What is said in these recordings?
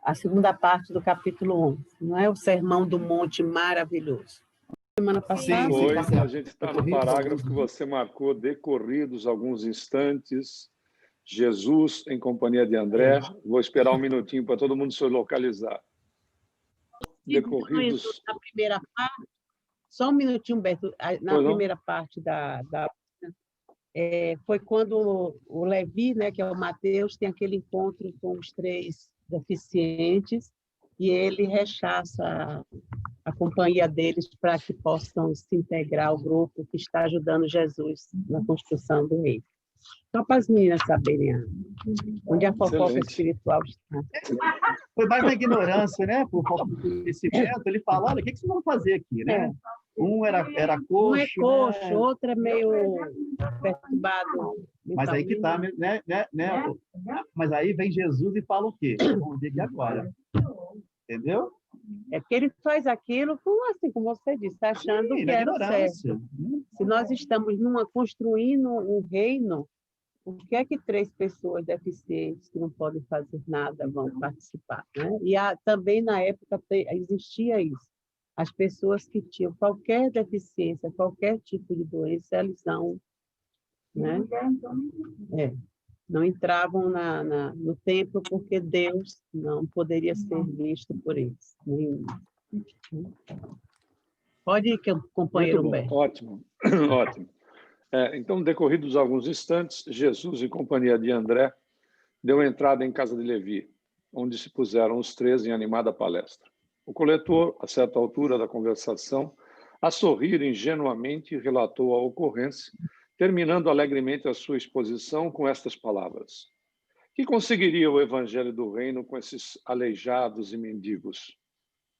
a segunda parte do capítulo 11. Não é o Sermão do Monte maravilhoso? Semana passada. Sim, a gente está no parágrafo que você marcou, decorridos alguns instantes, Jesus em companhia de André. Vou esperar um minutinho para todo mundo se localizar. Decorridos... Na primeira parte, só um minutinho, Humberto, na primeira parte foi quando o Levi, né, que é o Mateus, tem aquele encontro com os 3 deficientes e ele rechaça a companhia deles para que possam se integrar ao grupo que está ajudando Jesus na construção do reino. Só para as meninas saberem onde a fofoca espiritual está. Foi mais na ignorância, né? Por falta de conhecimento. Ele fala, olha, o que vocês vão fazer aqui, né? Um era coxo. Um é coxo, né? Outro é meio perturbado. Mas aí que está, né? Mas aí vem Jesus e fala o quê? Vamos ver aqui agora. Entendeu? É porque ele faz aquilo, assim como você disse, achando que era certo. Se nós estamos construindo um reino, por que é que 3 pessoas deficientes que não podem fazer nada vão participar? Né? E também, na época, existia isso. As pessoas que tinham qualquer deficiência, qualquer tipo de doença, elas não, né? Não entravam no templo porque Deus não poderia ser visto por eles. Pode ir, companheiro Humberto. Ótimo, ótimo. Então, decorridos alguns instantes, Jesus, em companhia de André, deu entrada em casa de Levi, onde se puseram os 3 em animada palestra. O coletor, a certa altura da conversação, a sorrir ingenuamente, relatou a ocorrência, terminando alegremente a sua exposição com estas palavras: que conseguiria o evangelho do reino com esses aleijados e mendigos?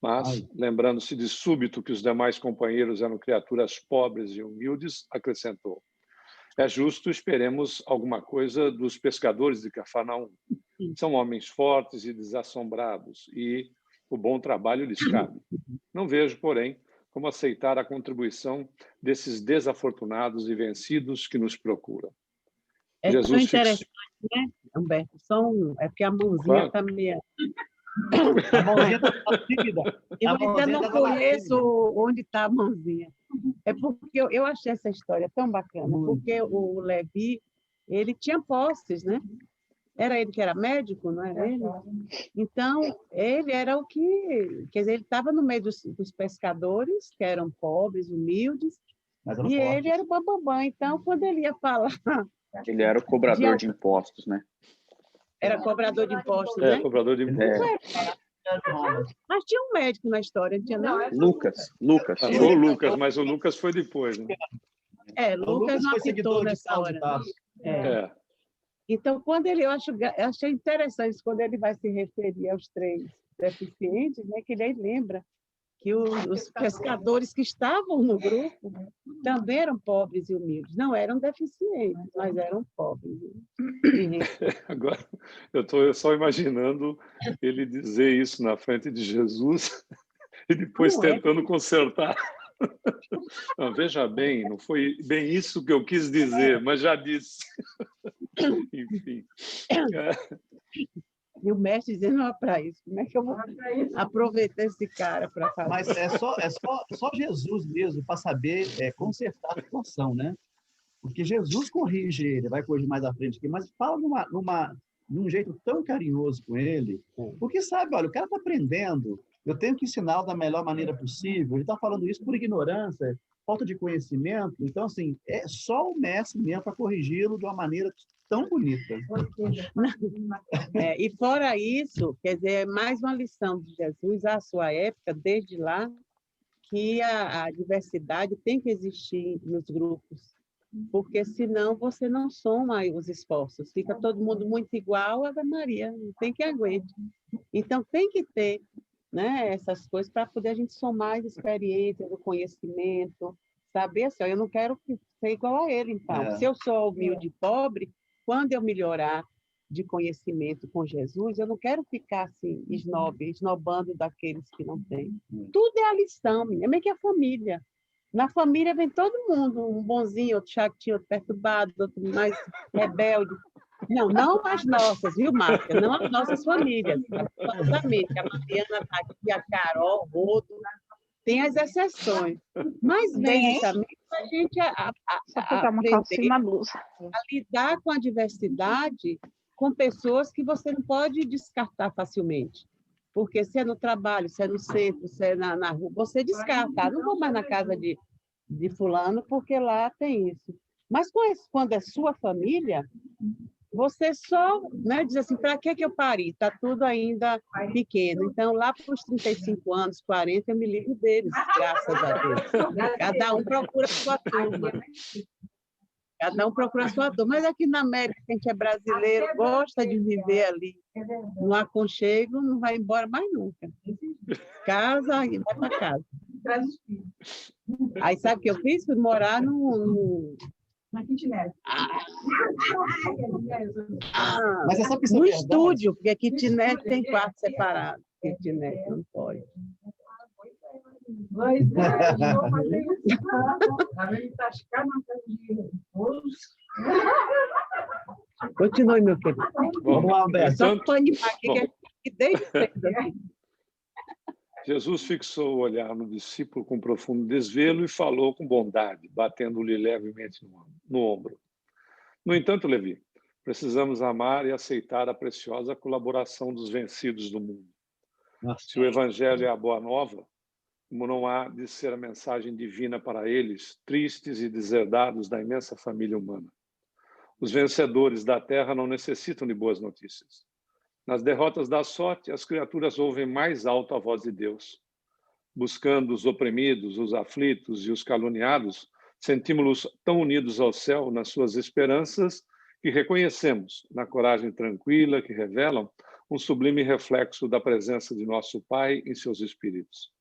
Mas, lembrando-se de súbito que os demais companheiros eram criaturas pobres e humildes, acrescentou: é justo, esperemos alguma coisa dos pescadores de Cafarnaum. São homens fortes e desassombrados, e o bom trabalho lhes cabe. Não vejo, porém, como aceitar a contribuição desses desafortunados e vencidos que nos procuram. É Jesus tão interessante, né, Humberto? É porque a mãozinha está meio... A mãozinha está tímida. Eu ainda não conheço onde está a mãozinha. É porque eu achei essa história tão bacana, porque o Levi, ele tinha posses, né? Era ele que era médico, não era ele? Então, ele era o que... Quer dizer, ele estava no meio dos pescadores, que eram pobres, humildes, e ele era o bambambam. Então, quando ele ia falar... Ele era o cobrador de impostos, né? Era cobrador de impostos, né? Cobrador de impostos. Mas tinha um médico na história, não tinha não? Lucas. O Lucas, mas o Lucas foi depois, né? Lucas não apitou nessa hora. Então, quando eu achei interessante quando ele vai se referir aos 3 deficientes, né, que ele lembra que os pescadores que estavam no grupo também eram pobres e humildes. Não eram deficientes, mas eram pobres. Agora, eu estou só imaginando ele dizer isso na frente de Jesus e depois tentando consertar. Não, veja bem, não foi bem isso que eu quis dizer, mas já disse. Enfim. E o mestre dizendo, não é para isso. Como é que eu vou aproveitar esse cara para falar? Mas é só Jesus mesmo para saber consertar a situação, né? Porque Jesus corrige ele, vai corrigir mais à frente aqui, mas fala de um jeito tão carinhoso com ele, porque sabe, olha, o cara está aprendendo, eu tenho que ensiná-lo da melhor maneira possível, ele está falando isso por ignorância, falta de conhecimento, então, assim, é só o mestre mesmo para corrigi-lo de uma maneira tão bonita. E fora isso, quer dizer, é mais uma lição de Jesus à sua época, desde lá, que a diversidade tem que existir nos grupos, porque senão você não soma os esforços, fica todo mundo muito igual, Ave Maria, não tem que aguente. Então, tem que ter, né, essas coisas para poder a gente somar as experiências, o conhecimento, saber assim, eu não quero ser igual a ele, então. Se eu sou humilde e pobre, quando eu melhorar de conhecimento com Jesus, eu não quero ficar assim, esnobando daqueles que não têm. Tudo é a lição, é meio que a família. Na família vem todo mundo, um bonzinho, outro chatinho, outro perturbado, outro mais rebelde. Não as nossas, viu, Márcia? Não as nossas famílias. Absolutamente. A Mariana está aqui, a Carol, o Rodo, tem as exceções. Mas vem justamente a gente aprender a lidar com a diversidade com pessoas que você não pode descartar facilmente. Porque se é no trabalho, se é no centro, se é na rua, você descarta. Ah, não vou mais na casa de fulano, porque lá tem isso. Mas quando é sua família, você só, né, diz assim, para que eu pari? Está tudo ainda pequeno. Então, lá para os 35 anos, 40, eu me livro deles, graças a Deus. Cada um procura a sua turma. Cada um procura a sua turma. Mas aqui na América, a gente é brasileiro, gosta de viver ali no aconchego, não vai embora mais nunca. Casa e vai para casa. Aí sabe o que eu fiz? Fui morar na kitnet. Mas essa no estúdio, porque a kitnet tem quarto separado. Kitnet não pode. Pois é, eu vou fazer isso. A gente está ficando na casa de repouso. Continue, meu querido. Vamos lá, Humberto. Só para animar aqui, que desde cedo. Jesus fixou o olhar no discípulo com profundo desvelo e falou com bondade, batendo-lhe levemente no ombro. No entanto, Levi, precisamos amar e aceitar a preciosa colaboração dos vencidos do mundo. Nossa. Se o Evangelho é a boa nova, como não há de ser a mensagem divina para eles, tristes e deserdados da imensa família humana. Os vencedores da terra não necessitam de boas notícias. Nas derrotas da sorte, as criaturas ouvem mais alto a voz de Deus. Buscando os oprimidos, os aflitos e os caluniados, sentimos-los tão unidos ao céu nas suas esperanças que reconhecemos, na coragem tranquila que revelam, um sublime reflexo da presença de nosso Pai em seus espíritos.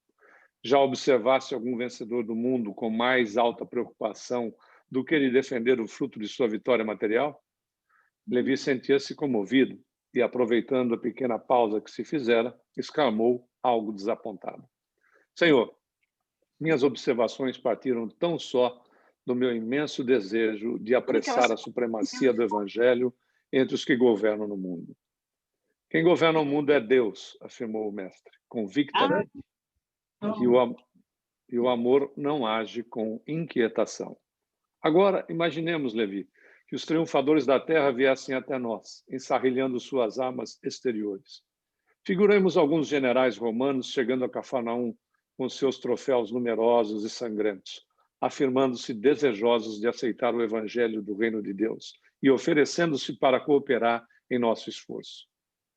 Já observaste algum vencedor do mundo com mais alta preocupação do que ele defender o fruto de sua vitória material? Levi sentia-se comovido e, aproveitando a pequena pausa que se fizera, exclamou algo desapontado. Senhor, minhas observações partiram tão só do meu imenso desejo de apressar a supremacia do Evangelho entre os que governam no mundo. Quem governa o mundo é Deus, afirmou o mestre, convictamente. E o amor não age com inquietação. Agora, imaginemos, Levi, que os triunfadores da terra viessem até nós, ensarrilhando suas armas exteriores. Figuremos alguns generais romanos chegando a Cafarnaum com seus troféus numerosos e sangrentos, afirmando-se desejosos de aceitar o evangelho do reino de Deus e oferecendo-se para cooperar em nosso esforço.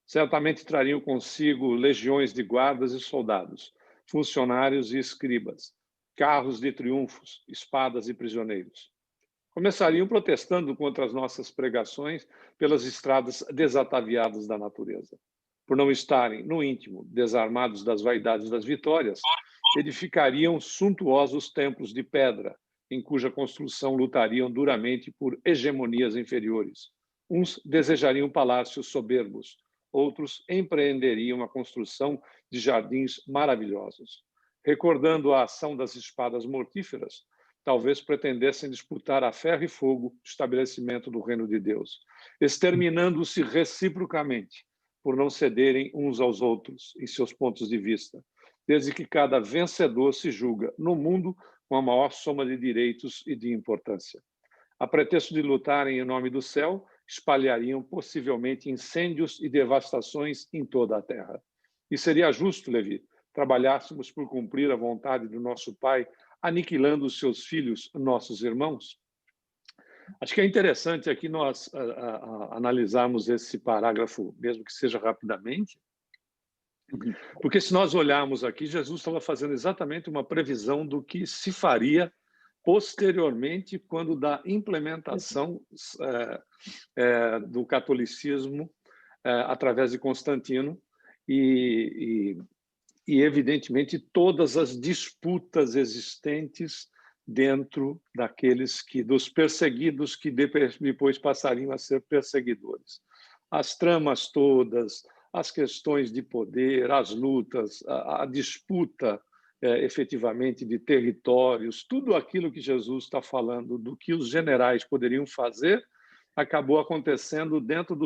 Certamente trariam consigo legiões de guardas e soldados, funcionários e escribas, carros de triunfos, espadas e prisioneiros. Começariam protestando contra as nossas pregações pelas estradas desataviadas da natureza. Por não estarem, no íntimo, desarmados das vaidades das vitórias, edificariam suntuosos templos de pedra, em cuja construção lutariam duramente por hegemonias inferiores. Uns desejariam palácios soberbos, outros empreenderiam a construção de jardins maravilhosos. Recordando a ação das espadas mortíferas, talvez pretendessem disputar a ferro e fogo o estabelecimento do reino de Deus, exterminando-se reciprocamente, por não cederem uns aos outros em seus pontos de vista, desde que cada vencedor se julga, no mundo, com a maior soma de direitos e de importância. A pretexto de lutarem em nome do céu, espalhariam possivelmente incêndios e devastações em toda a terra. E seria justo, Levi, trabalhássemos por cumprir a vontade do nosso Pai, aniquilando os seus filhos, nossos irmãos? Acho que é interessante aqui nós analisarmos esse parágrafo, mesmo que seja rapidamente, porque se nós olharmos aqui, Jesus estava fazendo exatamente uma previsão do que se faria posteriormente, quando da implementação do catolicismo através de Constantino e, evidentemente, todas as disputas existentes dentro dos perseguidos que depois passariam a ser perseguidores. As tramas todas, as questões de poder, as lutas, a disputa efetivamente de territórios, tudo aquilo que Jesus está falando do que os generais poderiam fazer, acabou acontecendo dentro do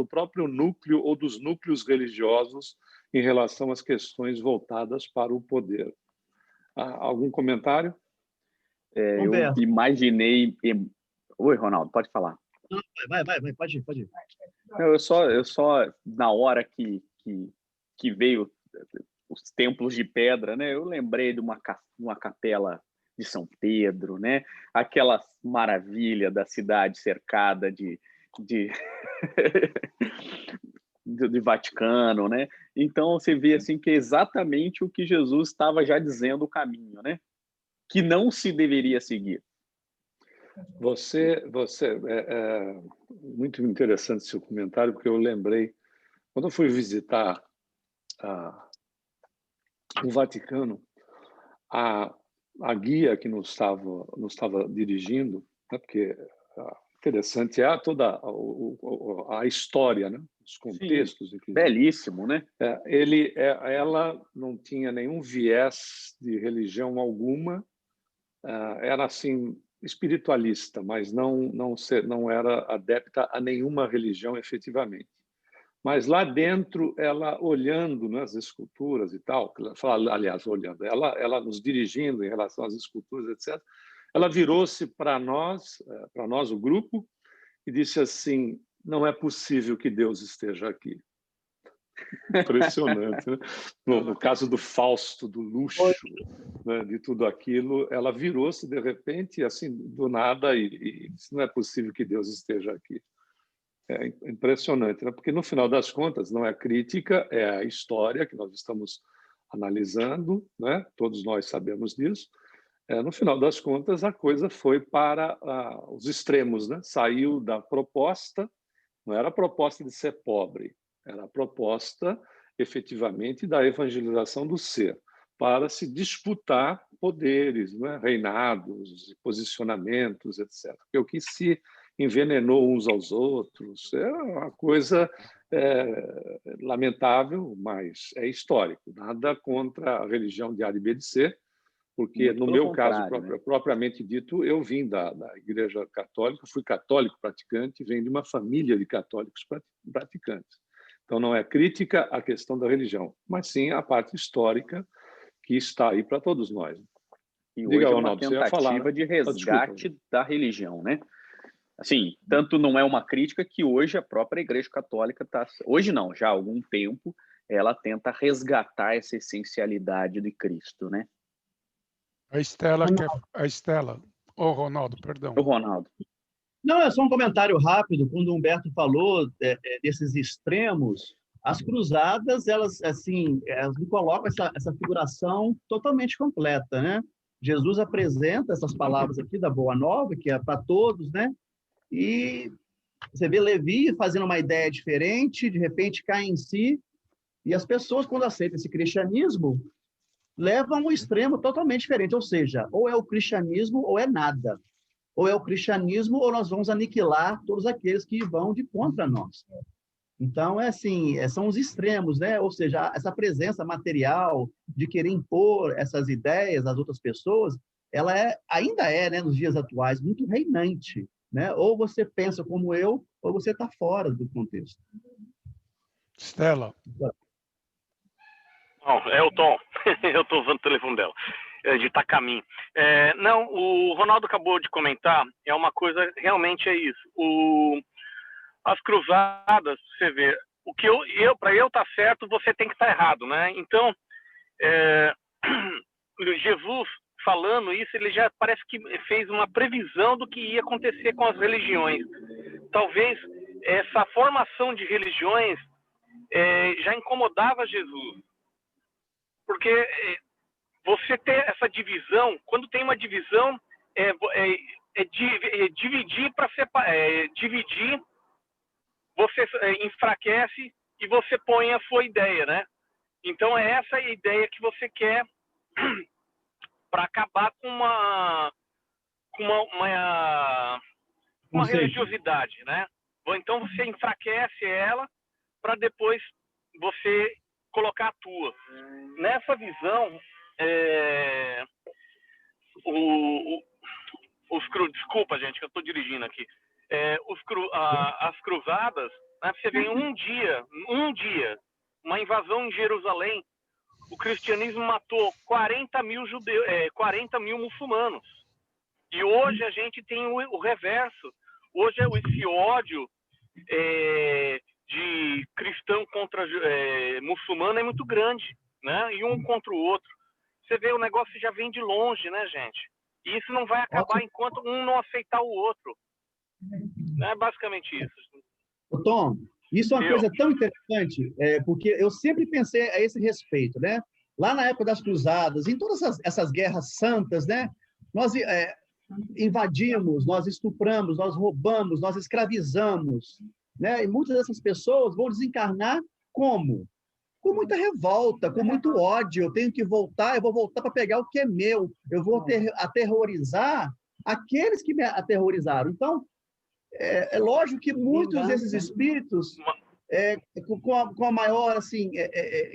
próprio núcleo ou dos núcleos religiosos em relação às questões voltadas para o poder. Algum comentário? Eu imaginei... Oi, Ronaldo, pode falar. Vai, pode ir. Eu só na hora que veio os templos de pedra, né? Eu lembrei de uma capela de São Pedro, né? Aquela maravilha da cidade cercada de Vaticano, né? Então você vê assim que é exatamente o que Jesus estava já dizendo o caminho, né? Que não se deveria seguir. Você muito interessante seu comentário, porque eu lembrei quando eu fui visitar o Vaticano, a guia que nos estava dirigindo, né, porque interessante é toda a história, né, os contextos. Belíssimo, né? Ela não tinha nenhum viés de religião alguma, era assim espiritualista, mas não era adepta a nenhuma religião efetivamente. Mas lá dentro, ela olhando nas esculturas e tal, aliás, olhando, ela nos dirigindo em relação às esculturas, etc., ela virou-se para nós, o grupo, e disse assim: não é possível que Deus esteja aqui. Impressionante, né? No caso do Fausto, do luxo, né, de tudo aquilo, ela virou-se de repente, assim, do nada, e disse: não é possível que Deus esteja aqui. É impressionante, né? Porque no final das contas não é crítica, é a história que nós estamos analisando, né? Todos nós sabemos disso. No final das contas, a coisa foi para os extremos, né? Saiu da proposta, não era a proposta de ser pobre, era a proposta, efetivamente, da evangelização do ser, para se disputar poderes, né? Reinados, posicionamentos, etc. Porque o que se envenenou uns aos outros é uma coisa lamentável, mas é histórico. Nada contra a religião de A, de B, de C, porque, no meu caso, propriamente dito, eu vim da Igreja Católica, fui católico praticante, venho de uma família de católicos praticantes. Então, não é crítica à questão da religião, mas sim a parte histórica que está aí para todos nós. E hoje é uma tentativa de resgate da religião, né? Assim, tanto não é uma crítica que hoje a própria Igreja Católica está... Hoje não, já há algum tempo, ela tenta resgatar essa essencialidade de Cristo, né? A Estela. Ronaldo, perdão. O Ronaldo. Não, é só um comentário rápido. Quando o Humberto falou desses extremos, as cruzadas, elas me colocam essa figuração totalmente completa, né? Jesus apresenta essas palavras aqui da Boa Nova, que é para todos, né? E você vê Levi fazendo uma ideia diferente, de repente cai em si, e as pessoas, quando aceitam esse cristianismo, levam a um extremo totalmente diferente, ou seja, ou é o cristianismo ou é nada. Ou é o cristianismo ou nós vamos aniquilar todos aqueles que vão de contra nós. Então, são os extremos, né? Ou seja, essa presença material de querer impor essas ideias às outras pessoas, ela ainda é, né, nos dias atuais, muito reinante, né? Ou você pensa como eu, ou você está fora do contexto. Estela. Não, é o Tom. Eu estou usando o telefone dela, de Itacaminho. Não, o Ronaldo acabou de comentar, é uma coisa, realmente é isso. As cruzadas, você vê, o que para eu estar certo, você tem que estar errado, né? Então, Jesus falando isso, ele já parece que fez uma previsão do que ia acontecer com as religiões. Talvez essa formação de religiões já incomodava Jesus. Porque você ter essa divisão, quando tem uma divisão, dividir para separar. Dividir, você enfraquece e você põe a sua ideia, né? Então, é essa a ideia que você quer para acabar com uma religiosidade, né? Então, você enfraquece ela para depois você colocar a tua. Nessa visão, desculpa, gente, que eu estou dirigindo aqui. as cruzadas, né, você vê em um dia, uma invasão em Jerusalém, o cristianismo matou 40 mil judeus, 40 mil muçulmanos. E hoje a gente tem o reverso. Hoje esse ódio de cristão contra muçulmano é muito grande, né? E um contra o outro. Você vê, o negócio já vem de longe, né, gente? E isso não vai acabar enquanto um não aceitar o outro. É basicamente isso. Ô, Tom, isso é uma coisa tão interessante, porque eu sempre pensei a esse respeito, né? Lá na época das cruzadas, em todas essas guerras santas, né? Nós invadimos, nós estupramos, nós roubamos, nós escravizamos, né? E muitas dessas pessoas vão desencarnar como? Com muita revolta, com muito ódio. Eu tenho que voltar, eu vou voltar para pegar o que é meu. Eu vou aterrorizar aqueles que me aterrorizaram. Então, é lógico que muitos desses espíritos, com a maior assim,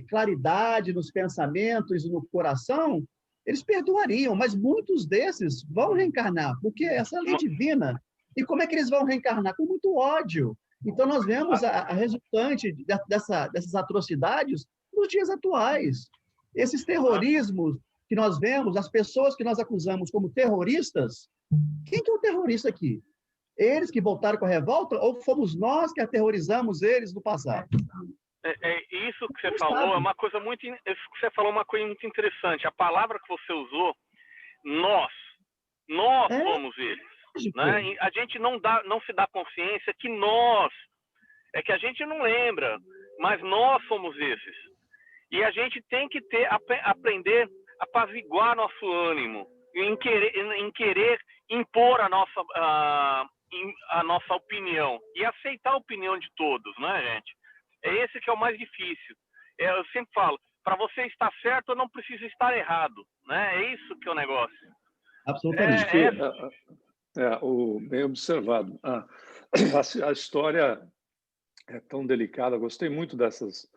claridade nos pensamentos e no coração, eles perdoariam, mas muitos desses vão reencarnar, porque essa é a lei divina. E como é que eles vão reencarnar? Com muito ódio. Então, nós vemos a resultante dessas atrocidades nos dias atuais. Esses terrorismos que nós vemos, as pessoas que nós acusamos como terroristas, quem que é o terrorista aqui? Eles que voltaram com a revolta ou fomos nós que aterrorizamos eles no passado? Isso que você falou é uma coisa muito... Isso que você falou é uma coisa muito interessante. A palavra que você usou, nós somos eles. Né? A gente não se dá consciência que nós, que a gente não lembra, mas nós somos esses. E a gente tem que aprender a apaziguar nosso ânimo, em querer impor a nossa opinião e aceitar a opinião de todos, né, gente? Esse que é o mais difícil. Eu sempre falo, para você estar certo, eu não preciso estar errado, né? É isso que é o negócio. Absolutamente. Bem observado. A história é tão delicada. Gostei muito dessas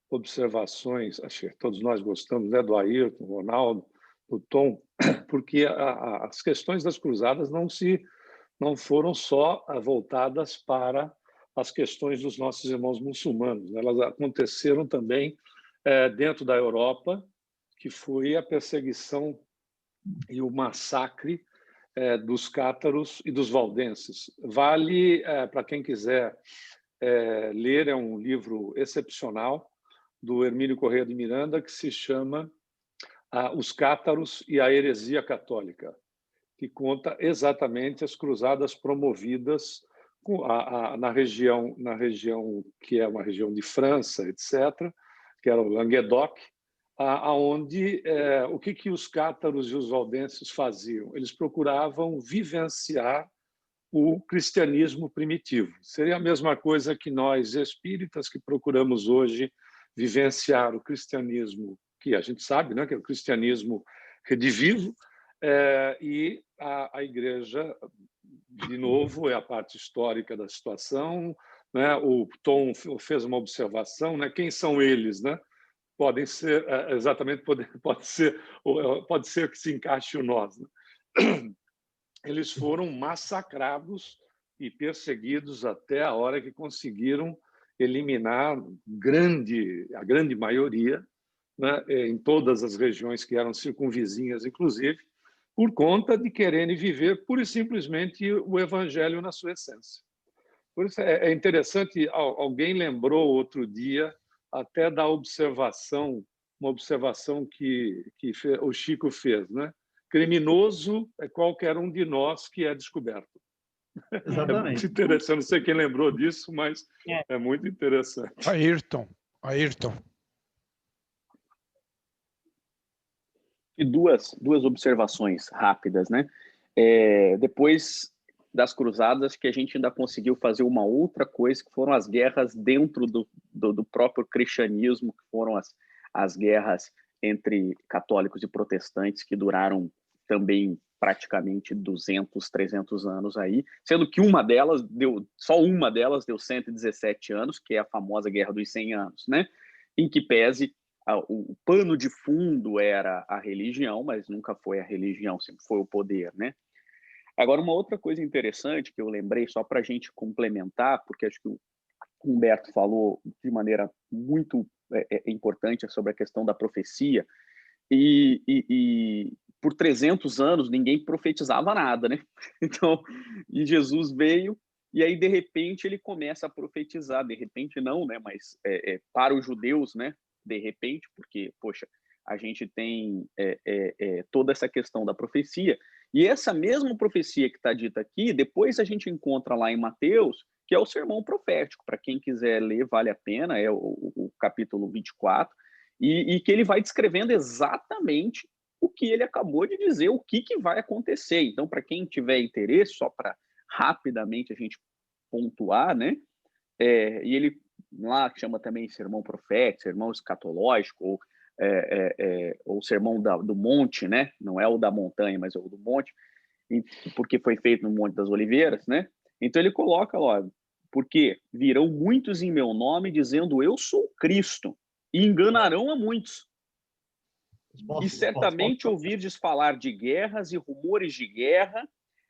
observações. Acho que todos nós gostamos, né, do Ayrton, do Ronaldo, do Tom, porque as questões das cruzadas não foram só voltadas para as questões dos nossos irmãos muçulmanos. Elas aconteceram também dentro da Europa, que foi a perseguição e o massacre dos cátaros e dos valdenses. Vale, para quem quiser ler, é um livro excepcional do Hermínio Corrêa de Miranda, que se chama Os Cátaros e a Heresia Católica, que conta exatamente as cruzadas promovidas na região que é uma região de França, etc., que era o Languedoc, aonde o que os cátaros e os valdenses faziam? Eles procuravam vivenciar o cristianismo primitivo. Seria a mesma coisa que nós, espíritas, que procuramos hoje vivenciar o cristianismo, que a gente sabe, né, que é o cristianismo redivivo, e a Igreja, de novo, é a parte histórica da situação, né? O Tom fez uma observação, né? Quem são eles, né? Podem ser exatamente pode ser que se encaixe o nós, né? Eles foram massacrados e perseguidos até a hora que conseguiram eliminar a grande maioria, né, em todas as regiões que eram circunvizinhas, inclusive, por conta de quererem viver pura e simplesmente o evangelho na sua essência. Por isso é interessante, alguém lembrou outro dia até da observação, uma observação que o Chico fez, né? Criminoso é qualquer um de nós que é descoberto. Exatamente. É muito interessante, não sei quem lembrou disso, mas é muito interessante. Ayrton. E duas observações rápidas, né? Depois das cruzadas, que a gente ainda conseguiu fazer uma outra coisa, que foram as guerras dentro do próprio cristianismo, que foram as guerras entre católicos e protestantes, que duraram também praticamente 200, 300 anos aí, sendo que só uma delas deu 117 anos, que é a famosa Guerra dos 100 Anos, né? Em que pese o pano de fundo era a religião, mas nunca foi a religião, sempre foi o poder, né? Agora, uma outra coisa interessante que eu lembrei, só para a gente complementar, porque acho que o Humberto falou de maneira muito importante sobre a questão da profecia, e por 300 anos ninguém profetizava nada, né? Então, e Jesus veio, e aí, de repente, ele começa a profetizar. De repente não, né? Mas para os judeus, né? De repente, porque, poxa, a gente tem toda essa questão da profecia, e essa mesma profecia que está dita aqui, depois a gente encontra lá em Mateus, que é o sermão profético. Para quem quiser ler, vale a pena, é o capítulo 24, e que ele vai descrevendo exatamente o que ele acabou de dizer, o que vai acontecer. Então, para quem tiver interesse, só para rapidamente a gente pontuar, né? E ele lá chama também sermão profético, sermão escatológico, ou sermão do monte, né? Não é o da montanha, mas é o do monte, porque foi feito no Monte das Oliveiras, né? Então ele coloca logo, porque virão muitos em meu nome dizendo eu sou Cristo, e enganarão a muitos. E certamente ouvirdes falar de guerras e rumores de guerra,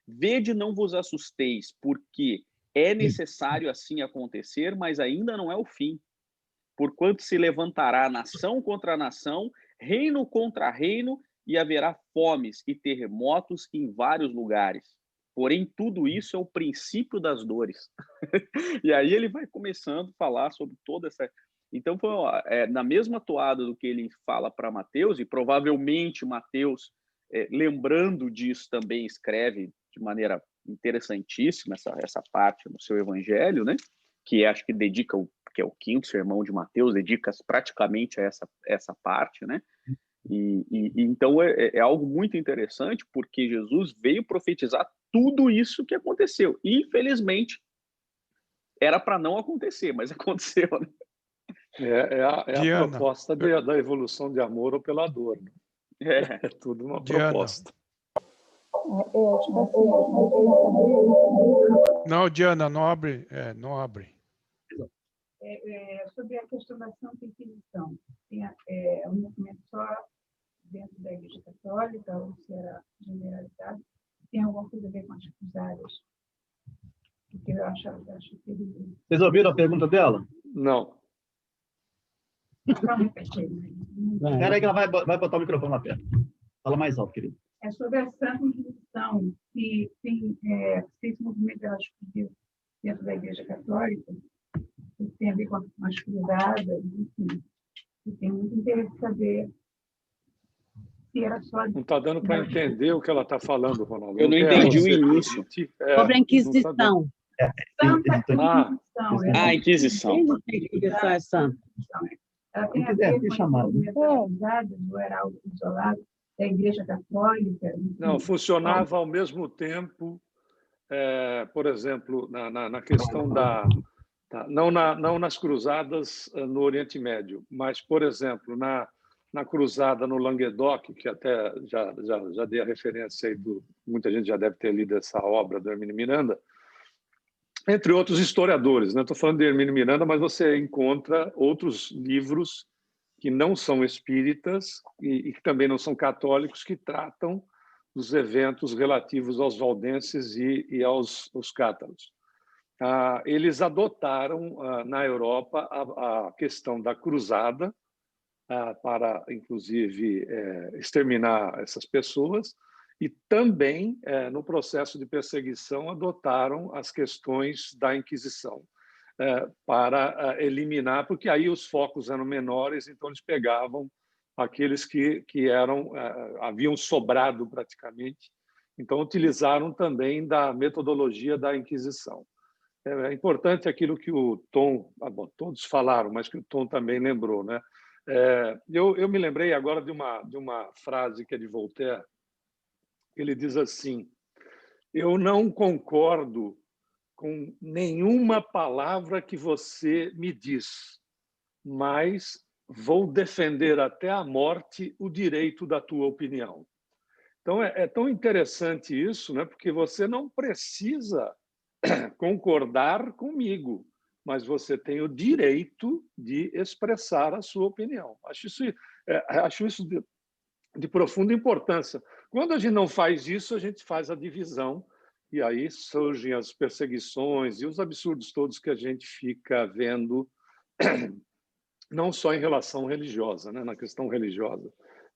vede, não vos assusteis, porque é necessário assim acontecer, mas ainda não é o fim. Porquanto se levantará nação contra nação, reino contra reino, e haverá fomes e terremotos em vários lugares. Porém, tudo isso é o princípio das dores. E aí ele vai começando a falar sobre toda essa... Então, na mesma toada do que ele fala para Mateus, e provavelmente Mateus, lembrando disso, também escreve de maneira interessantíssima essa parte no seu evangelho, né? Que acho que dedica, que é o 5º sermão de Mateus, dedica praticamente a essa parte, né? Então é algo muito interessante, porque Jesus veio profetizar tudo isso que aconteceu. E, infelizmente, era para não acontecer, mas aconteceu, né? A proposta da evolução de amor ou pela dor. Né? É tudo uma proposta. Não, Diana, não abre. Não abre. Sobre a questão da Santa Inquisição, é um movimento só dentro da Igreja Católica, ou se era generalizado, tem alguma coisa a ver com as cruzadas? Porque eu acho que... Vocês ouviram a pergunta dela? Não. Espera aí que ela vai botar o microfone lá perto. Fala mais alto, querido. É sobre a Santa Inquisição, que tem esse movimento elas dentro da Igreja Católica, que tem a ver com as cruzadas, enfim. E tem muito interesse em saber se era só... Não está dando para entender o que ela está falando, Ronaldo. Eu não entendi o início. Sobre a Inquisição. Santa Inquisição. A Inquisição. A Inquisição é santa. Ela tem a ver com o movimento das cruzadas, ou era algo isolado da Igreja Católica? Enfim. Não, funcionava ao mesmo tempo, por exemplo, na questão não nas cruzadas no Oriente Médio, mas, por exemplo, na cruzada no Languedoc, que até já dei a referência aí, muita gente já deve ter lido essa obra do Hermínio Miranda, entre outros historiadores. Não estou falando de Hermínio Miranda, mas você encontra outros livros que não são espíritas e que também não são católicos, que tratam dos eventos relativos aos valdenses e aos cátaros. Eles adotaram, na Europa, a questão da cruzada, para, inclusive, exterminar essas pessoas, e também, no processo de perseguição, adotaram as questões da Inquisição, para eliminar, porque aí os focos eram menores, então eles pegavam aqueles que haviam sobrado praticamente, então utilizaram também da metodologia da Inquisição. É importante aquilo que o Tom, todos falaram, mas que o Tom também lembrou, né? Eu me lembrei agora de uma frase que é de Voltaire. Ele diz assim: eu não concordo com nenhuma palavra que você me diz, mas vou defender até a morte o direito da tua opinião. Então, é tão interessante isso, né? Porque você não precisa concordar comigo, mas você tem o direito de expressar a sua opinião. Acho isso de profunda importância. Quando a gente não faz isso, a gente faz a divisão E aí surgem as perseguições e os absurdos todos que a gente fica vendo, não só em relação religiosa, né, na questão religiosa,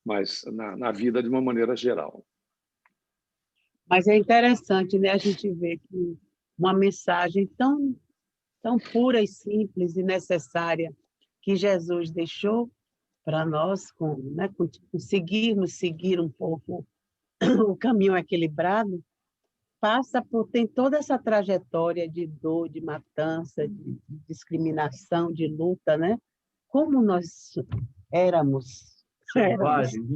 mas na vida de uma maneira geral. Mas é interessante, né, a gente ver que uma mensagem tão pura e simples e necessária que Jesus deixou para nós, né, conseguirmos seguir um pouco o caminho equilibrado, tem toda essa trajetória de dor, de matança, de discriminação, de luta, né? Como nós éramos selvagens,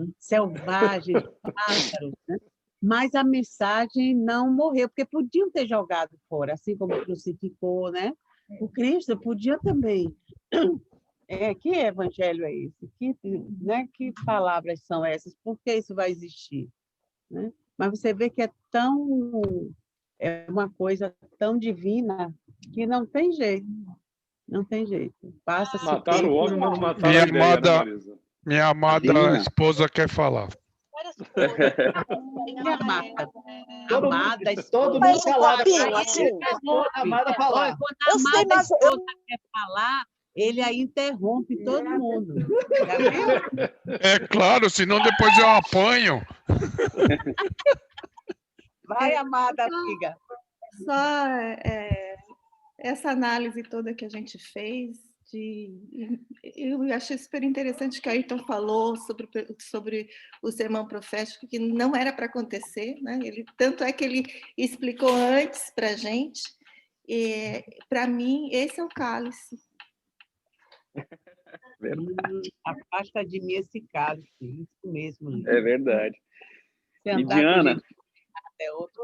pássaros, né? Mas a mensagem não morreu, porque podiam ter jogado fora, assim como crucificou, né? O Cristo podia também. Que evangelho é esse? Que palavras são essas? Por que isso vai existir? Né? Mas você vê que é uma coisa tão divina que não tem jeito. Não tem jeito. Passa-se Mataram tempo. o homem, mas não mataram a ideia, né, Marisa? Minha amada esposa quer falar. Minha amada. Todo mundo calado. A amada falar. Quando a amada esposa quer falar, ele aí interrompe todo mundo. Já viu? É claro, senão depois eu apanho. Vai, amada amiga. Só essa análise toda que a gente fez, eu achei super interessante que a Ayrton falou sobre o sermão profético, que não era para acontecer, né? Tanto é que ele explicou antes para a gente. Para mim, esse é o cálice. Verdade. Afasta de mim esse cálice, isso mesmo. É verdade. E Diana, é outro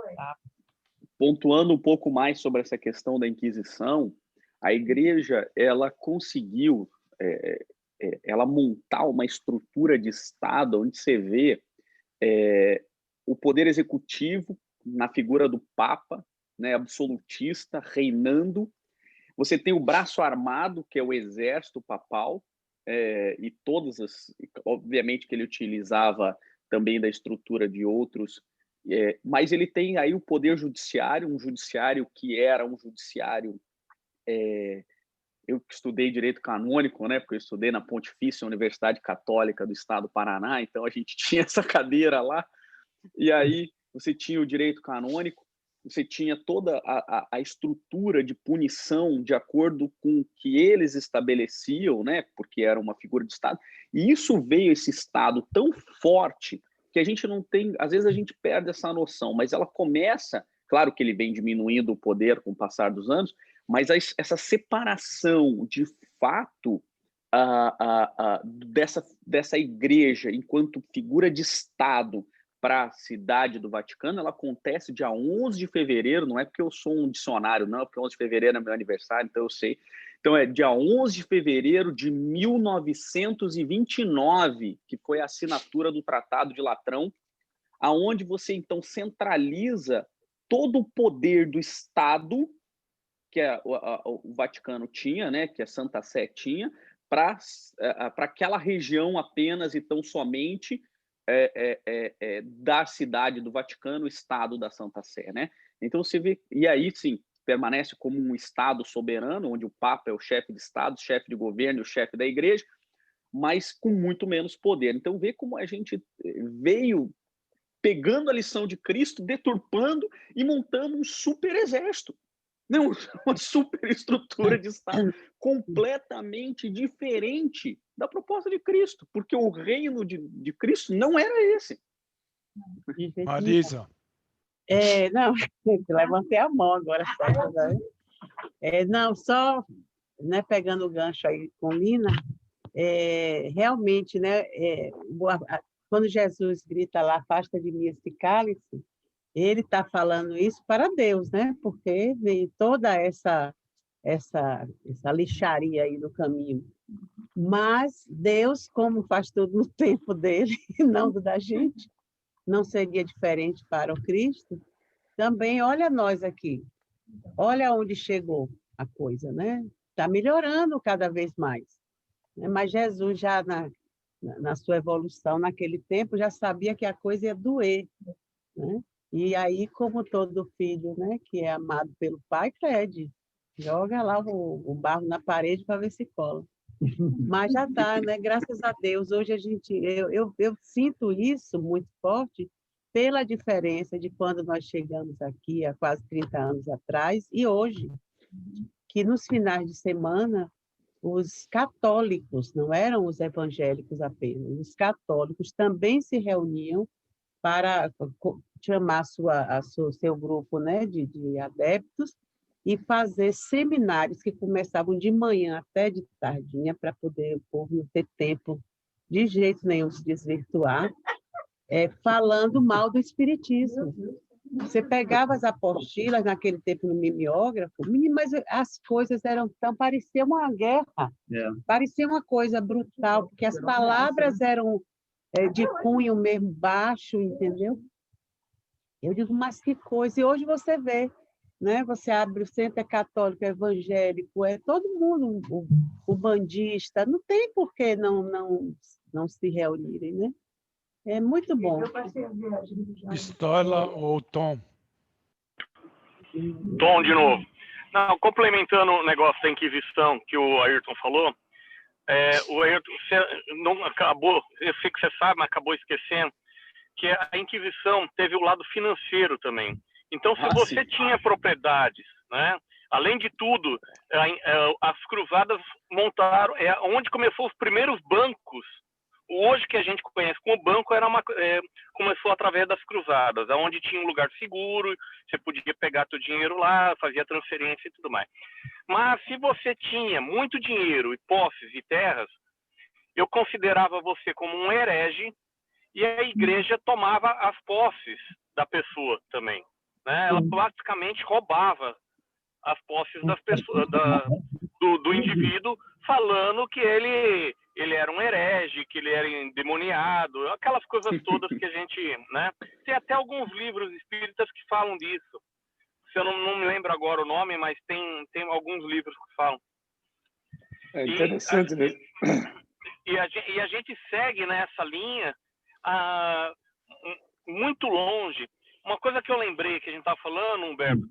pontuando um pouco mais sobre essa questão da Inquisição, a Igreja ela conseguiu ela montar uma estrutura de Estado onde você vê o poder executivo na figura do Papa, né, absolutista, reinando. Você tem o braço armado, que é o exército papal, e obviamente que ele utilizava também da estrutura de outros, mas ele tem aí o poder judiciário, um judiciário que era um judiciário, eu que estudei direito canônico, né, porque eu estudei na Pontifícia Universidade Católica do Estado do Paraná, então a gente tinha essa cadeira lá, e aí você tinha o direito canônico, você tinha toda a estrutura de punição de acordo com o que eles estabeleciam, né? Porque era uma figura de Estado. E isso veio, esse Estado tão forte, que a gente não tem... Às vezes a gente perde essa noção, mas ela começa... Claro que ele vem diminuindo o poder com o passar dos anos, mas essa separação, de fato, dessa igreja enquanto figura de Estado para a cidade do Vaticano, ela acontece dia 11 de fevereiro, não é porque eu sou um dicionário, não, é porque 11 de fevereiro é meu aniversário, então eu sei. Então é dia 11 de fevereiro de 1929, que foi a assinatura do Tratado de Latrão, aonde você então centraliza todo o poder do Estado que o Vaticano tinha, né, que a Santa Sé tinha, para aquela região apenas e tão somente da cidade do Vaticano, o Estado da Santa Sé, né? Então você vê, e aí sim, permanece como um Estado soberano, onde o Papa é o chefe de Estado, chefe de governo e o chefe da Igreja, mas com muito menos poder. Então vê como a gente veio pegando a lição de Cristo, deturpando e montando um super exército. Não, uma superestrutura de Estado completamente diferente da proposta de Cristo, porque o reino de Cristo não era esse. Marisa. Não, levantei a mão agora. Não, só né, pegando o gancho aí com Lina, realmente, né, quando Jesus grita lá, afasta de mim esse cálice, ele está falando isso para Deus, né? Porque vem toda essa lixaria aí no caminho. Mas Deus, como faz tudo no tempo dele, e não do da gente, não seria diferente para o Cristo, também olha nós aqui. Olha onde chegou a coisa, né? Está melhorando cada vez mais. Mas Jesus, já na sua evolução, naquele tempo, já sabia que a coisa ia doer, né? E aí, como todo filho, né, que é amado pelo pai, pede. Joga lá o barro na parede para ver se cola. Mas já está, né? Graças a Deus. Hoje eu sinto isso muito forte pela diferença de quando nós chegamos aqui há quase 30 anos atrás e hoje, que nos finais de semana os católicos, não eram os evangélicos apenas, os católicos também se reuniam para chamar seu grupo, né, de adeptos e fazer seminários que começavam de manhã até de tardinha para poder o povo não ter tempo de jeito nenhum se desvirtuar, falando mal do espiritismo. Você pegava as apostilas naquele tempo no mimeógrafo, mas as coisas parecia uma guerra, parecia uma coisa brutal, porque as palavras eram de cunho mesmo baixo, entendeu? Eu digo, mas que coisa! E hoje você vê, né? Você abre o centro, é católico, é evangélico, é todo mundo, o bandista, não tem por que não se reunirem, né? É muito bom. Pistola ou Tom? Tom, de novo. Não, complementando o negócio da Inquisição que o Ayrton falou, o Ayrton não acabou, eu sei que você sabe, mas acabou esquecendo, que a Inquisição teve o lado financeiro também. Então, se você tinha propriedades, né, além de tudo, as cruzadas montaram, onde começou os primeiros bancos. Hoje que a gente conhece como banco começou através das cruzadas, onde tinha um lugar seguro, você podia pegar seu dinheiro lá, fazia transferência e tudo mais. Mas se você tinha muito dinheiro e posses e terras, eu considerava você como um herege e a igreja tomava as posses da pessoa também, né? Ela praticamente roubava as posses das pessoas, do indivíduo, falando que ele era um herege, que ele era endemoniado, aquelas coisas todas que a gente, né? Tem até alguns livros espíritas que falam disso. Eu não me lembro agora o nome, mas tem alguns livros que falam. É interessante, né? E a gente segue nessa linha muito longe. Uma coisa que eu lembrei que a gente estava falando, Humberto,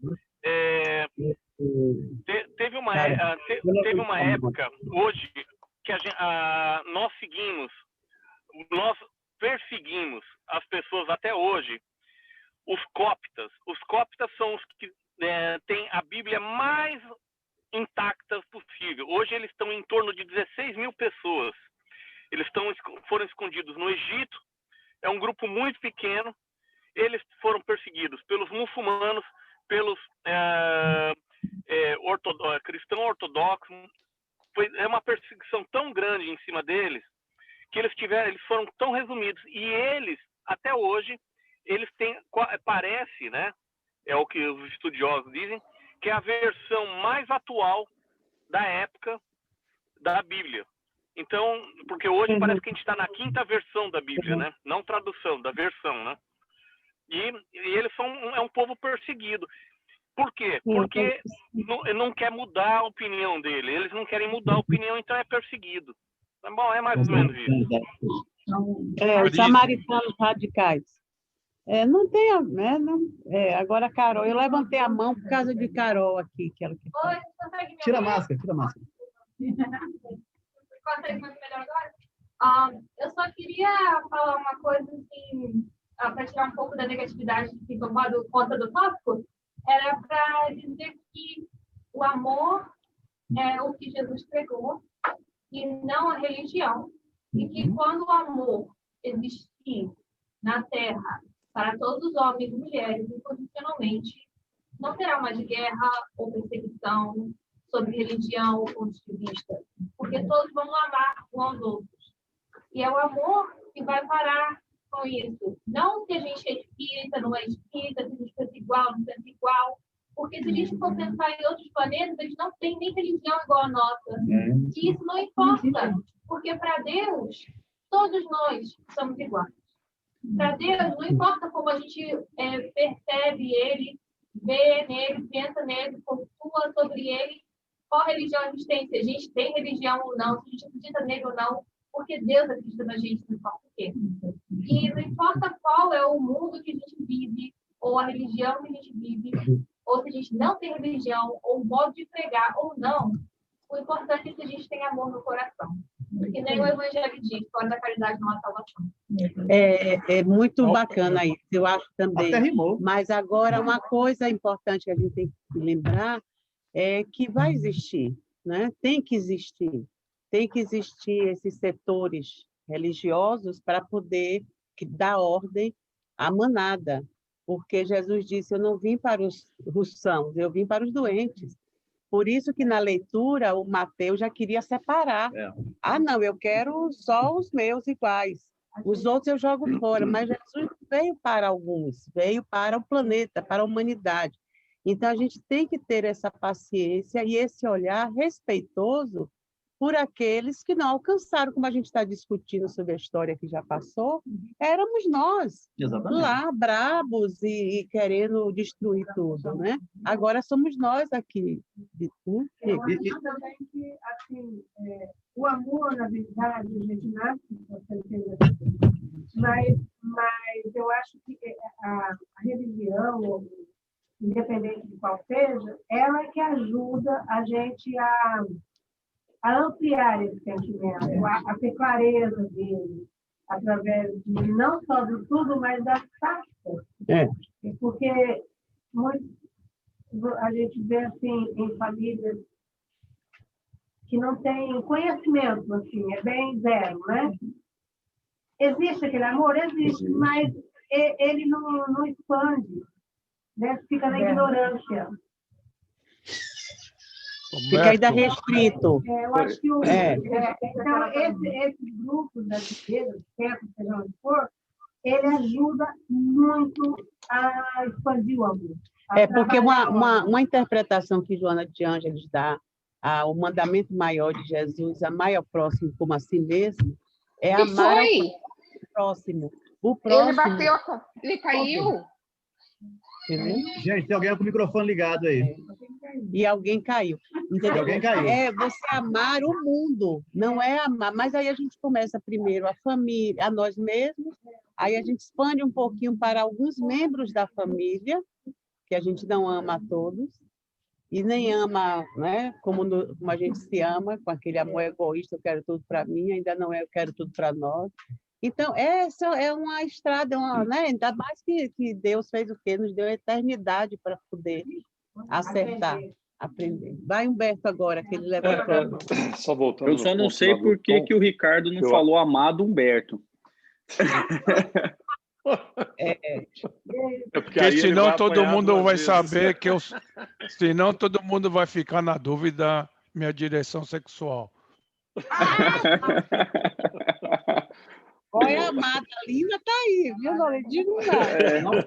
teve uma época hoje que nós perseguimos as pessoas até hoje, os cóptas. Os cóptas são os que têm a Bíblia mais intacta possível. Hoje eles estão em torno de 16 mil pessoas. Eles foram escondidos no Egito, é um grupo muito pequeno. Eles foram perseguidos pelos muçulmanos, pelos cristãos ortodoxos. É uma perseguição tão grande em cima deles que eles foram tão resumidos. E eles, até hoje, eles têm, parece, né? É o que os estudiosos dizem, que é a versão mais atual da época da Bíblia. Então, porque hoje parece que a gente está na 5ª versão da Bíblia, né? Não tradução, da versão, né? E eles é um povo perseguido. Por quê? Porque não quer mudar a opinião dele. Eles não querem mudar a opinião, então é perseguido. Bom, é mais ou menos isso. Os samaritanos radicais. Não tem, né? Agora, Carol, eu levantei a mão por causa de Carol aqui. Que ela tira a máscara, tira a máscara. Consegue mais melhor agora? Eu só queria falar uma coisa assim, para tirar um pouco da negatividade que tomou conta do tópico, era para dizer que o amor é o que Jesus pregou e não a religião, e que quando o amor existir na Terra para todos os homens e mulheres, incondicionalmente, não terá mais guerra ou perseguição sobre religião ou ponto de vista, porque todos vão amar uns aos outros. E é o amor que vai parar com isso. Não que a gente é espírita, não é espírita, se a gente pensa igual, não pensa igual, porque se a gente for pensar em outros planetas, eles não têm nem religião igual a nossa. E isso não importa, porque para Deus, todos nós somos iguais. Para Deus, não importa como a gente percebe Ele, vê nele, pensa nele, pontua sobre Ele, qual religião a gente tem, se a gente tem religião ou não, se a gente acredita nele ou não, porque Deus acredita na gente, não importa o quê. E não importa qual é o mundo que a gente vive, ou ou a religião que a gente vive, ou se a gente não tem religião, ou o modo de pregar, ou não, o importante é que a gente tenha amor no coração. Porque nem o Evangelho diz, fora da caridade não há salvação. É muito bacana isso, eu acho também. Até rimou. Mas agora, uma coisa importante que a gente tem que lembrar é que vai existir, né? Tem que existir esses setores religiosos para poder dar ordem à manada, porque Jesus disse, eu não vim para os sãos, eu vim para os doentes. Por isso que na leitura o Mateus já queria separar. Ah, não, eu quero só os meus iguais. Os outros eu jogo fora. Mas Jesus veio para alguns, veio para o planeta, para a humanidade. Então, a gente tem que ter essa paciência e esse olhar respeitoso por aqueles que não alcançaram, como a gente está discutindo sobre a história que já passou, éramos nós, lá, brabos e querendo destruir tudo, né? Agora somos nós aqui. Eu acho também que, assim, o amor, na verdade, a gente nasce com certeza, mas eu acho que a religião, independente de qual seja, ela é que ajuda a gente a ampliar esse sentimento, a ter clareza dele, através de não só do tudo, mas das táticas. Porque a gente vê assim, em famílias que não têm conhecimento, assim, é bem zero, né? Existe aquele amor? Existe, mas ele não expande, né? Fica na ignorância. Fica ainda restrito. Eu acho que então, esses grupos das igrejas, centros, seja onde for, ele ajuda muito a expandir o amor. Porque uma interpretação que Joana de Ângeles dá ao mandamento maior de Jesus, amar ao próximo como a si mesmo, é amar ao próximo. O próximo. Ele bateu, ele caiu. Entendeu? Gente, tem alguém com o microfone ligado aí. E alguém caiu. Entendeu? E alguém caiu. É você amar o mundo, não é amar. Mas aí a gente começa primeiro a família, a nós mesmos, aí a gente expande um pouquinho para alguns membros da família, que a gente não ama a todos, e nem ama, né, como a gente se ama, com aquele amor egoísta, eu quero tudo para mim, ainda não é eu quero tudo para nós. Então, essa é uma estrada, né? Ainda mais que Deus fez o quê? Nos deu a eternidade para poder acertar, aprender. Vai, Humberto, agora, que ele levantou. Só voltando. Eu só não sei por que o Ricardo não falou amado Humberto. Porque senão todo mundo vai saber que senão todo mundo vai ficar na dúvida minha direção sexual. Olha, a amada linda tá aí, viu? Não digo nada.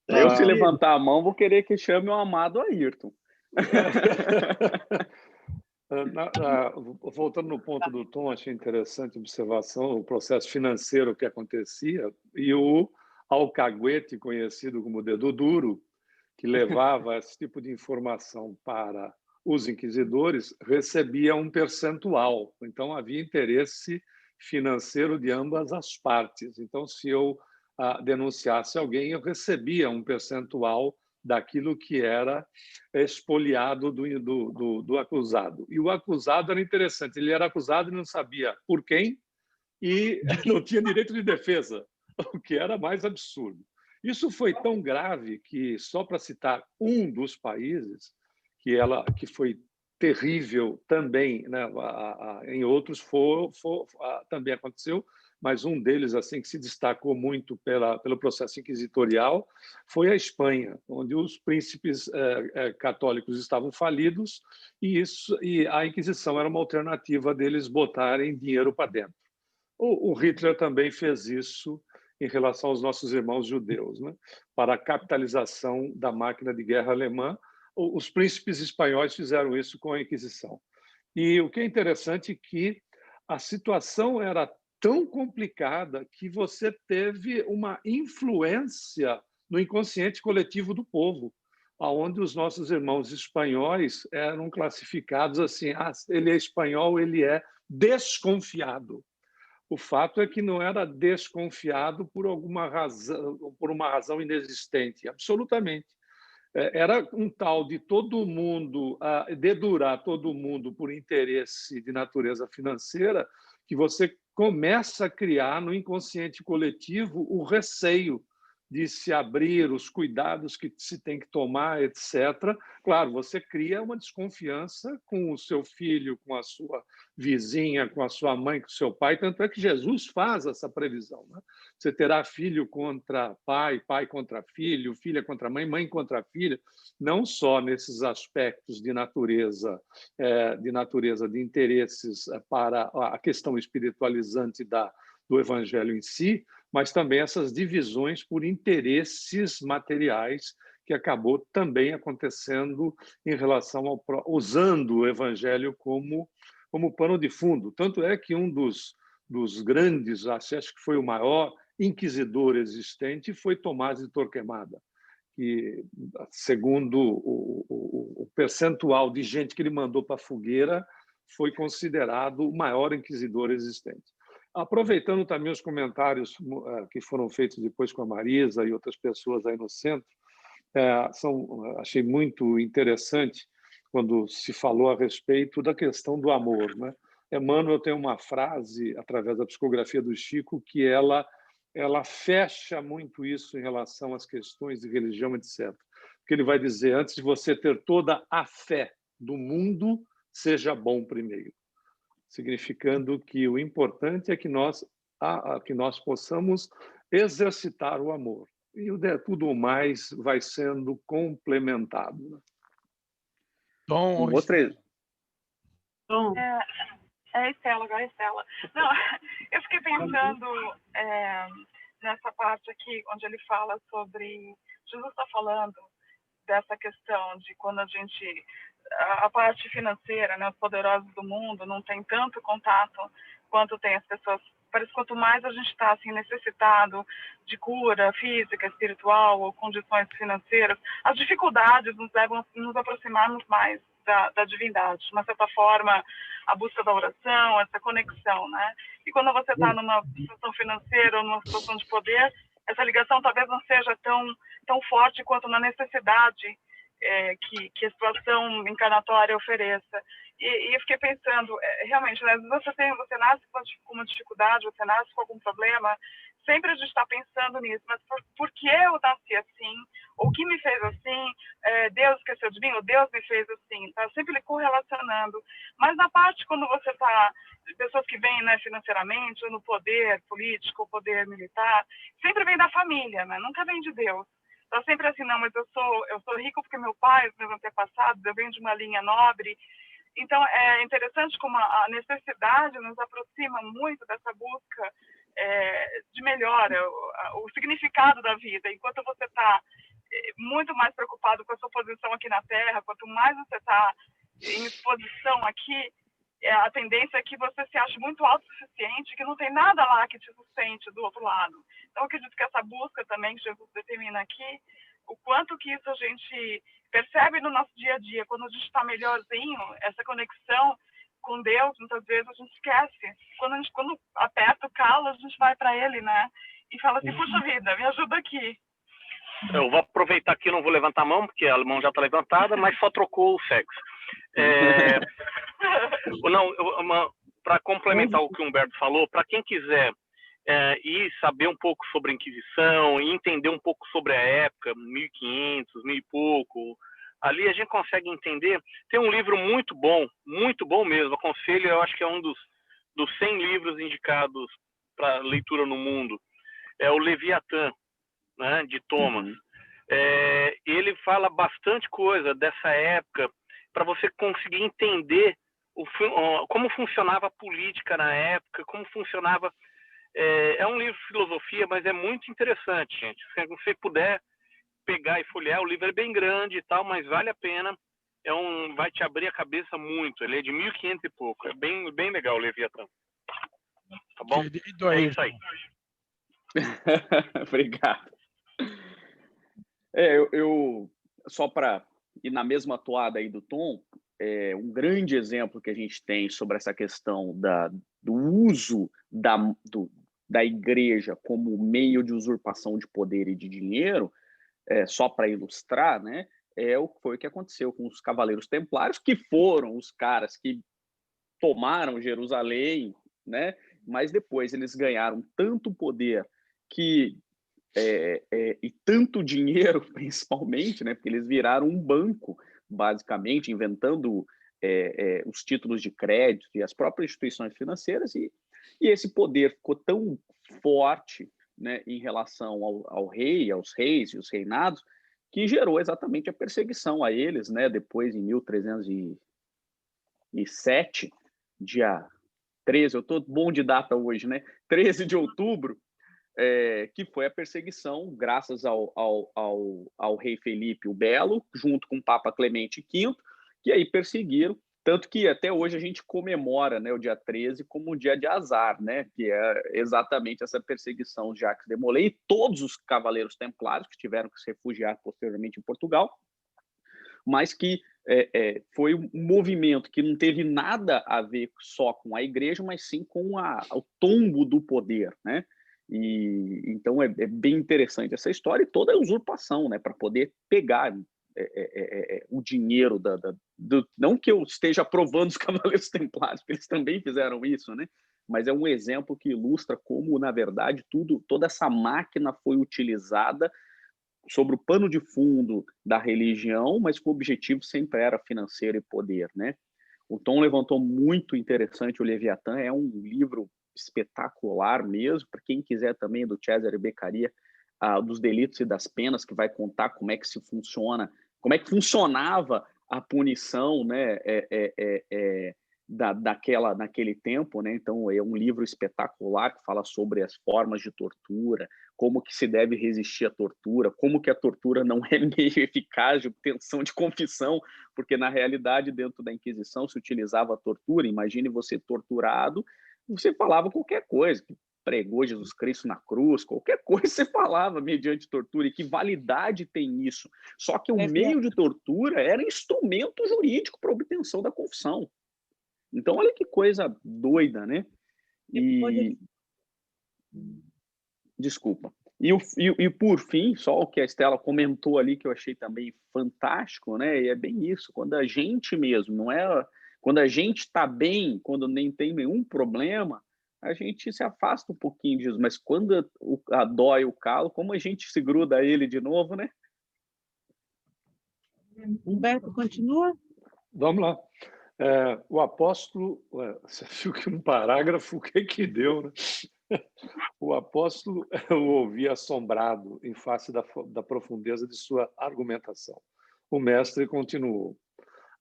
Eu, se levantar a mão, vou querer que chame o amado Ayrton. Voltando no ponto do Tom, achei interessante a observação, o processo financeiro que acontecia, e o alcaguete, conhecido como dedo duro, que levava esse tipo de informação para os inquisidores, recebia um percentual. Então, havia interesse financeiro de ambas as partes. Então, se eu denunciasse alguém, eu recebia um percentual daquilo que era expoliado do acusado. E o acusado era interessante, ele era acusado e não sabia por quem e não tinha direito de defesa, o que era mais absurdo. Isso foi tão grave que, só para citar um dos países, que foi terrível também, né? Em outros também aconteceu, mas um deles assim que se destacou muito pelo processo inquisitorial foi a Espanha, onde os príncipes católicos estavam falidos e a Inquisição era uma alternativa deles botarem dinheiro para dentro. O Hitler também fez isso em relação aos nossos irmãos judeus, né? Para a capitalização da máquina de guerra alemã. Os príncipes espanhóis fizeram isso com a Inquisição. E o que é interessante é que a situação era tão complicada que você teve uma influência no inconsciente coletivo do povo, onde os nossos irmãos espanhóis eram classificados assim, ele é espanhol, ele é desconfiado. O fato é que não era desconfiado por alguma razão, por uma razão inexistente, absolutamente. Era um tal de todo mundo, dedurar todo mundo por interesse de natureza financeira, que você começa a criar no inconsciente coletivo o receio de se abrir, os cuidados que se tem que tomar, etc. Claro, você cria uma desconfiança com o seu filho, com a sua vizinha, com a sua mãe, com o seu pai, tanto é que Jesus faz essa previsão, né? Você terá filho contra pai, pai contra filho, filha contra mãe, mãe contra filha, não só nesses aspectos de natureza de interesses para a questão espiritualizante do evangelho em si, mas também essas divisões por interesses materiais que acabou também acontecendo em relação usando o evangelho como pano de fundo. Tanto é que um dos grandes, acho que foi o maior inquisidor existente, foi Tomás de Torquemada, que, segundo o percentual de gente que ele mandou para a fogueira, foi considerado o maior inquisidor existente. Aproveitando também os comentários que foram feitos depois com a Marisa e outras pessoas aí no centro, achei muito interessante quando se falou a respeito da questão do amor, né? Emmanuel tem uma frase, através da psicografia do Chico, que ela fecha muito isso em relação às questões de religião, etc. Porque ele vai dizer, antes de você ter toda a fé do mundo, seja bom primeiro. Significando que o importante é que nós possamos exercitar o amor. E tudo mais vai sendo complementado. Né? Tom, outra... Estela, agora é Estela. Não, eu fiquei pensando nessa parte aqui, onde ele fala sobre... Jesus está falando dessa questão de quando a parte financeira, né, os poderosos do mundo não tem tanto contato quanto tem as pessoas. Parece que quanto mais a gente está assim, necessitado de cura física, espiritual ou condições financeiras, as dificuldades nos levam a nos aproximarmos mais da divindade. De uma certa forma, a busca da oração, essa conexão, né? E quando você está numa situação financeira ou numa situação de poder, essa ligação talvez não seja tão forte quanto na necessidade que a situação encarnatória ofereça. E eu fiquei pensando, realmente, né, você nasce com uma dificuldade, você nasce com algum problema, sempre a gente está pensando nisso, mas por que eu nasci assim? O que me fez assim? Deus esqueceu de mim? Ou Deus me fez assim? Tá sempre correlacionando. Mas na parte, quando você está... Pessoas que vêm, né, financeiramente, ou no poder político, ou poder militar, sempre vem da família, né? Nunca vem de Deus. Então, sempre assim, não, mas eu sou rico porque meu pai, os meus antepassados, eu venho de uma linha nobre. Então, é interessante como a necessidade nos aproxima muito dessa busca de melhora, o significado da vida. Enquanto você está muito mais preocupado com a sua posição aqui na Terra, quanto mais você está em exposição aqui, a tendência é que você se ache muito autossuficiente, que não tem nada lá que te sustente do outro lado. Então, eu acredito que essa busca também que Jesus determina aqui, o quanto que isso a gente percebe no nosso dia a dia, quando a gente está melhorzinho, essa conexão com Deus, muitas vezes a gente esquece. Quando aperta o calo, a gente vai para Ele, né? E fala assim, puxa vida, me ajuda aqui. Eu vou aproveitar aqui, não vou levantar a mão, porque a mão já está levantada, mas só trocou o sexo. Para complementar o que o Humberto falou, para quem quiser ir saber um pouco sobre a Inquisição e entender um pouco sobre a época, 1500, 1000 e pouco, ali a gente consegue entender. Tem um livro muito bom mesmo, aconselho, eu acho que é um dos 100 livros indicados para leitura no mundo, é o Leviatã, né, de Thomas. Ele fala bastante coisa dessa época para você conseguir entender como funcionava a política na época, como funcionava... É um livro de filosofia, mas é muito interessante, gente. Se você puder pegar e folhear, o livro é bem grande e tal, mas vale a pena. Vai te abrir a cabeça muito. Ele é de 1500 e pouco. É bem, bem legal o Leviatã. Tá bom? É isso aí. Obrigado. Eu só para ir na mesma toada aí do Tom, um grande exemplo que a gente tem sobre essa questão do uso da igreja como meio de usurpação de poder e de dinheiro, só para ilustrar, né, foi o que aconteceu com os Cavaleiros Templários, que foram os caras que tomaram Jerusalém, né, mas depois eles ganharam tanto poder e tanto dinheiro, principalmente, né, porque eles viraram um banco, basicamente, inventando os títulos de crédito e as próprias instituições financeiras, e esse poder ficou tão forte, né, em relação ao rei, aos reis e os reinados, que gerou exatamente a perseguição a eles, né, depois, em 1307, dia 13, eu estou bom de data hoje, né, 13 de outubro, que foi a perseguição, graças ao rei Felipe o Belo, junto com o Papa Clemente V, que aí perseguiram, tanto que até hoje a gente comemora, né, o dia 13 como um dia de azar, né, que é exatamente essa perseguição de Jacques de Molay e todos os cavaleiros templários que tiveram que se refugiar posteriormente em Portugal, mas que foi um movimento que não teve nada a ver só com a igreja, mas sim com o tombo do poder, né? E então é bem interessante essa história e toda a usurpação, né, para poder pegar o dinheiro não que eu esteja aprovando os Cavaleiros Templários, porque eles também fizeram isso, né? Mas é um exemplo que ilustra como, na verdade, toda essa máquina foi utilizada sobre o pano de fundo da religião, mas que o objetivo sempre era financeiro e poder, né? O Tom levantou muito interessante o Leviatã, é um livro espetacular mesmo, para quem quiser também, do Cesare Beccaria, dos Delitos e das Penas, que vai contar como é que funcionava a punição, né, naquele tempo, né? Então é um livro espetacular que fala sobre as formas de tortura, como que se deve resistir à tortura, como que a tortura não é meio eficaz de obtenção de confissão, porque na realidade dentro da Inquisição se utilizava a tortura. Imagine você torturado, você falava qualquer coisa, que pregou Jesus Cristo na cruz, qualquer coisa você falava mediante tortura. E que validade tem isso? Só que o meio de tortura era instrumento jurídico para obtenção da confissão. Então, olha que coisa doida, né? Desculpa. E por fim, só o que a Estela comentou ali, que eu achei também fantástico, né? E é bem isso, quando a gente mesmo, não é... Quando a gente está bem, quando nem tem nenhum problema, a gente se afasta um pouquinho disso. Mas quando dói o calo, como a gente se gruda a ele de novo, né? Humberto, continua? Vamos lá. O apóstolo, você viu que um parágrafo, o que deu, né? O apóstolo o ouvia assombrado em face da profundeza de sua argumentação. O mestre continuou: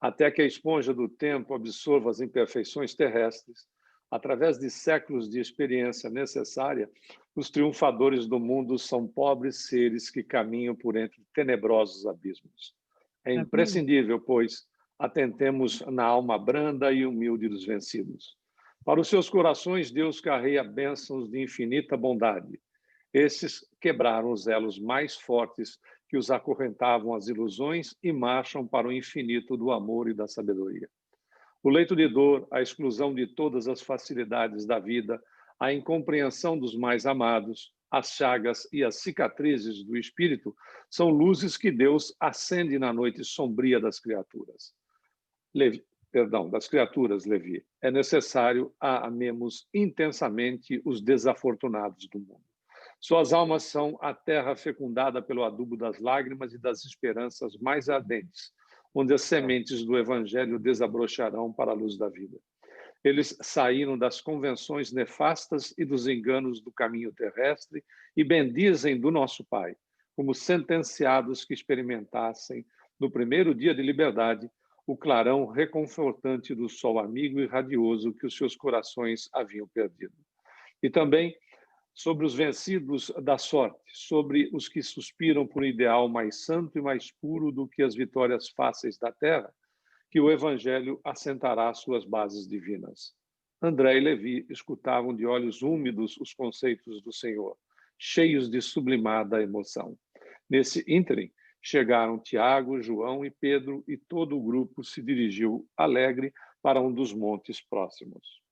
até que a esponja do tempo absorva as imperfeições terrestres, através de séculos de experiência necessária, os triunfadores do mundo são pobres seres que caminham por entre tenebrosos abismos. É imprescindível, pois, atentemos na alma branda e humilde dos vencidos. Para os seus corações, Deus carrega bênçãos de infinita bondade. Esses quebraram os elos mais fortes que os acorrentavam às ilusões e marcham para o infinito do amor e da sabedoria. O leito de dor, a exclusão de todas as facilidades da vida, a incompreensão dos mais amados, as chagas e as cicatrizes do espírito são luzes que Deus acende na noite sombria das criaturas. Levi. É necessário amemos intensamente os desafortunados do mundo. Suas almas são a terra fecundada pelo adubo das lágrimas e das esperanças mais ardentes, onde as sementes do Evangelho desabrocharão para a luz da vida. Eles saíram das convenções nefastas e dos enganos do caminho terrestre e bendizem do nosso Pai, como sentenciados que experimentassem, no primeiro dia de liberdade, o clarão reconfortante do sol amigo e radioso que os seus corações haviam perdido. E também sobre os vencidos da sorte, sobre os que suspiram por um ideal mais santo e mais puro do que as vitórias fáceis da terra, que o Evangelho assentará suas bases divinas. André e Levi escutavam de olhos úmidos os conceitos do Senhor, cheios de sublimada emoção. Nesse ínterim, Chegaram Tiago, João e Pedro, e todo o grupo se dirigiu alegre para um dos montes próximos.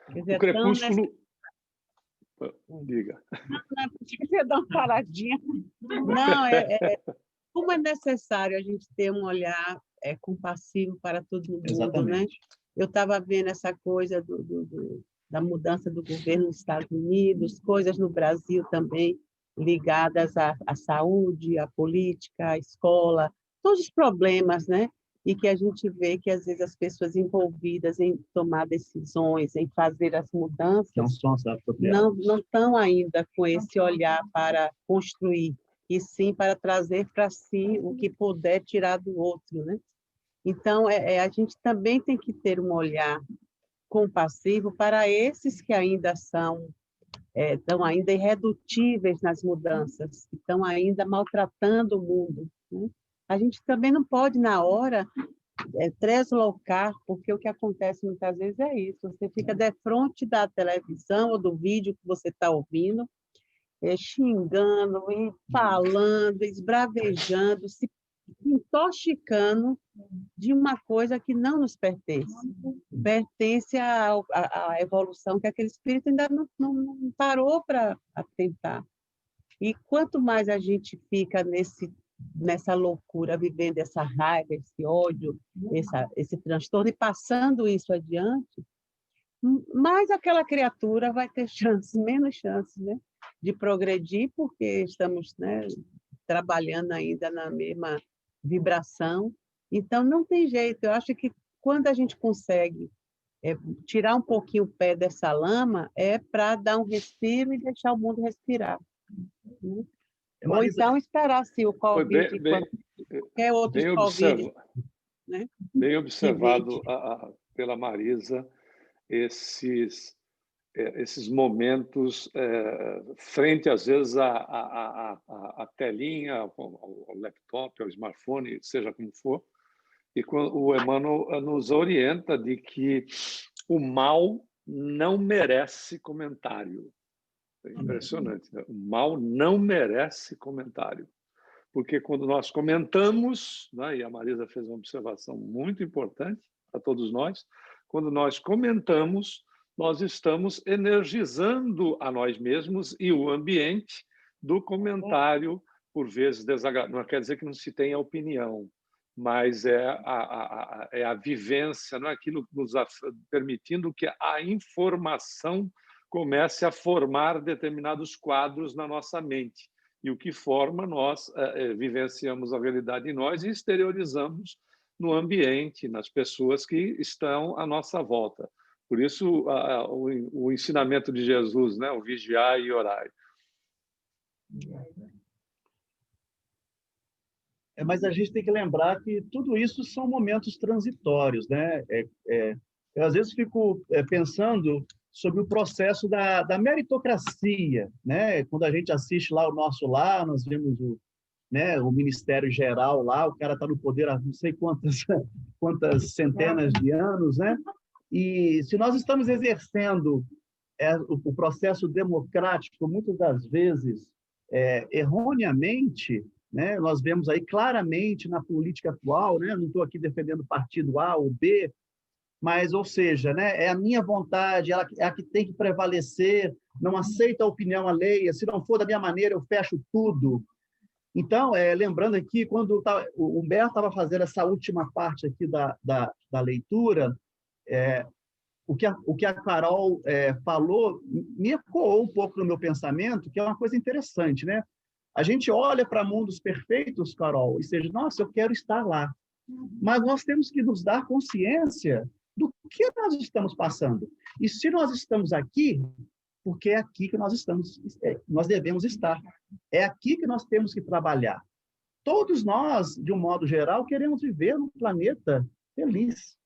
Dizer, o crepúsculo... Diga. Não, queria dar uma paradinha. Não, como é necessário a gente ter um olhar compassivo para todo mundo, Exatamente. né? Eu estava vendo essa coisa da mudança do governo nos Estados Unidos, coisas no Brasil também ligadas à saúde, à política, à escola, todos os problemas, né? E que a gente vê que, às vezes, as pessoas envolvidas em tomar decisões, em fazer as mudanças, não estão ainda com esse olhar para construir, e sim para trazer para si o que puder tirar do outro, né? Então, a gente também tem que ter um olhar compassivo para esses que ainda estão ainda irredutíveis nas mudanças, que estão ainda maltratando o mundo, né? A gente também não pode, na hora, treslocar, porque o que acontece muitas vezes é isso. Você fica de frente da televisão ou do vídeo que você está ouvindo, xingando, falando, esbravejando, se intoxicando de uma coisa que não nos pertence. Pertence à evolução que aquele espírito ainda não parou para tentar. E quanto mais a gente fica nessa loucura, vivendo essa raiva, esse ódio, esse transtorno, e passando isso adiante, mais aquela criatura vai ter menos chances, né, de progredir, porque estamos, né, trabalhando ainda na mesma vibração. Então, não tem jeito. Eu acho que quando a gente consegue tirar um pouquinho o pé dessa lama, é para dar um respiro e deixar o mundo respirar, né? Ou então esperar se o Covid, qualquer outro Covid. Né? Bem observado pela Marisa esses momentos frente, às vezes, à telinha, ao laptop, ao smartphone, seja como for, e quando o Emmanuel nos orienta de que o mal não merece comentário. É impressionante, né? O mal não merece comentário. Porque quando nós comentamos, né, e a Marisa fez uma observação muito importante para todos nós, quando nós comentamos, nós estamos energizando a nós mesmos e o ambiente do comentário, por vezes desagradável. Não quer dizer que não se tenha opinião, mas é a vivência, não é aquilo nos permitindo que a informação comece a formar determinados quadros na nossa mente. E o que forma, nós vivenciamos a realidade em nós e exteriorizamos no ambiente, nas pessoas que estão à nossa volta. Por isso, o ensinamento de Jesus, né? O vigiar e orar. Mas a gente tem que lembrar que tudo isso são momentos transitórios, né? Eu, às vezes, fico pensando sobre o processo da meritocracia, né? Quando a gente assiste lá o Nosso Lar, nós vemos o Ministério Geral lá, o cara está no poder há não sei quantas centenas de anos, né? E se nós estamos exercendo o processo democrático, muitas das vezes, erroneamente, né? Nós vemos aí claramente na política atual, né? Não estou aqui defendendo o partido A ou B, mas, ou seja, né, é a minha vontade, é a que tem que prevalecer, não aceito a opinião alheia, se não for da minha maneira, eu fecho tudo. Então, lembrando aqui, quando o Humberto estava fazendo essa última parte aqui da leitura, o que a Carol falou me ecoou um pouco no meu pensamento, que é uma coisa interessante, né? A gente olha para mundos perfeitos, Carol, e seja, nossa, eu quero estar lá. Mas nós temos que nos dar consciência do que nós estamos passando. E se nós estamos aqui, porque é aqui que nós devemos estar. É aqui que nós temos que trabalhar. Todos nós, de um modo geral, queremos viver num planeta feliz.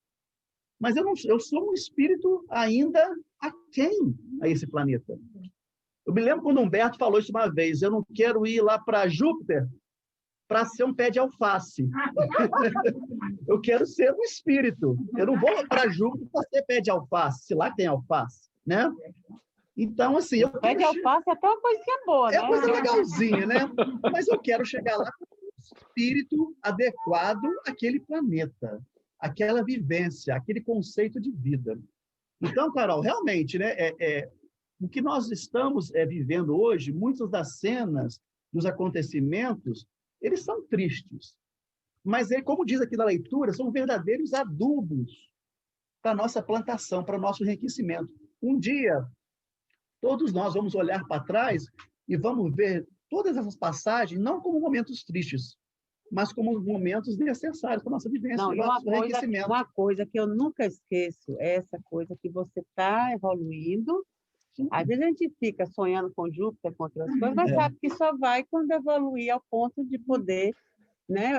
Mas eu sou um espírito ainda aquém a esse planeta. Eu me lembro quando o Humberto falou isso uma vez, eu não quero ir lá para Júpiter para ser um pé de alface. Eu quero ser um espírito. Eu não vou para Júpiter para ser pé de alface, se lá tem alface, né? Então, assim... Pé de alface é até uma coisinha boa, né? É uma coisa legalzinha, né? Mas eu quero chegar lá espírito adequado àquele planeta, àquela vivência, aquele conceito de vida. Então, Carol, realmente, né, o que nós estamos vivendo hoje, muitas das cenas, dos acontecimentos, eles são tristes. Mas, como diz aqui na leitura, são verdadeiros adubos para a nossa plantação, para o nosso enriquecimento. Um dia, todos nós vamos olhar para trás e vamos ver todas essas passagens, não como momentos tristes, mas como momentos necessários para a nossa vivência, não, e nosso enriquecimento. Uma coisa que eu nunca esqueço é essa coisa que você está evoluindo. Sim. Às vezes a gente fica sonhando com Júpiter, com outras coisas, mas sabe que só vai quando evoluir ao ponto de poder, né,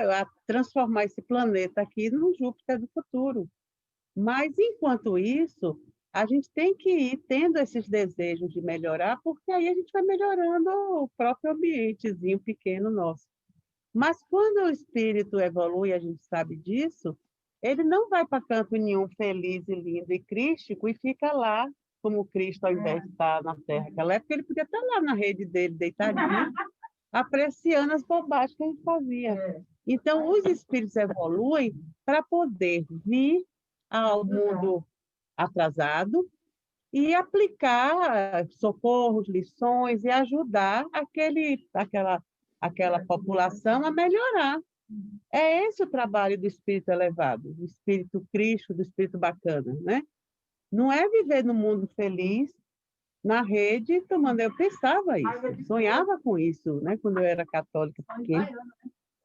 transformar esse planeta aqui no Júpiter do futuro. Mas, enquanto isso, a gente tem que ir tendo esses desejos de melhorar, porque aí a gente vai melhorando o próprio ambientezinho pequeno nosso. Mas quando o espírito evolui, a gente sabe disso, ele não vai para canto nenhum feliz e lindo e crístico e fica lá como Cristo, ao invés de estar na Terra. Naquela época, ele podia estar lá na rede dele, deitadinho, apreciando as bobagens que a gente fazia. Então, os espíritos evoluem para poder vir ao mundo atrasado e aplicar socorros, lições e ajudar aquela população a melhorar. É esse o trabalho do espírito elevado, do espírito Cristo, do espírito bacana, né? Não é viver no mundo feliz, na rede, tomando... Eu pensava isso, sonhava com isso, né? Quando eu era católica pequena.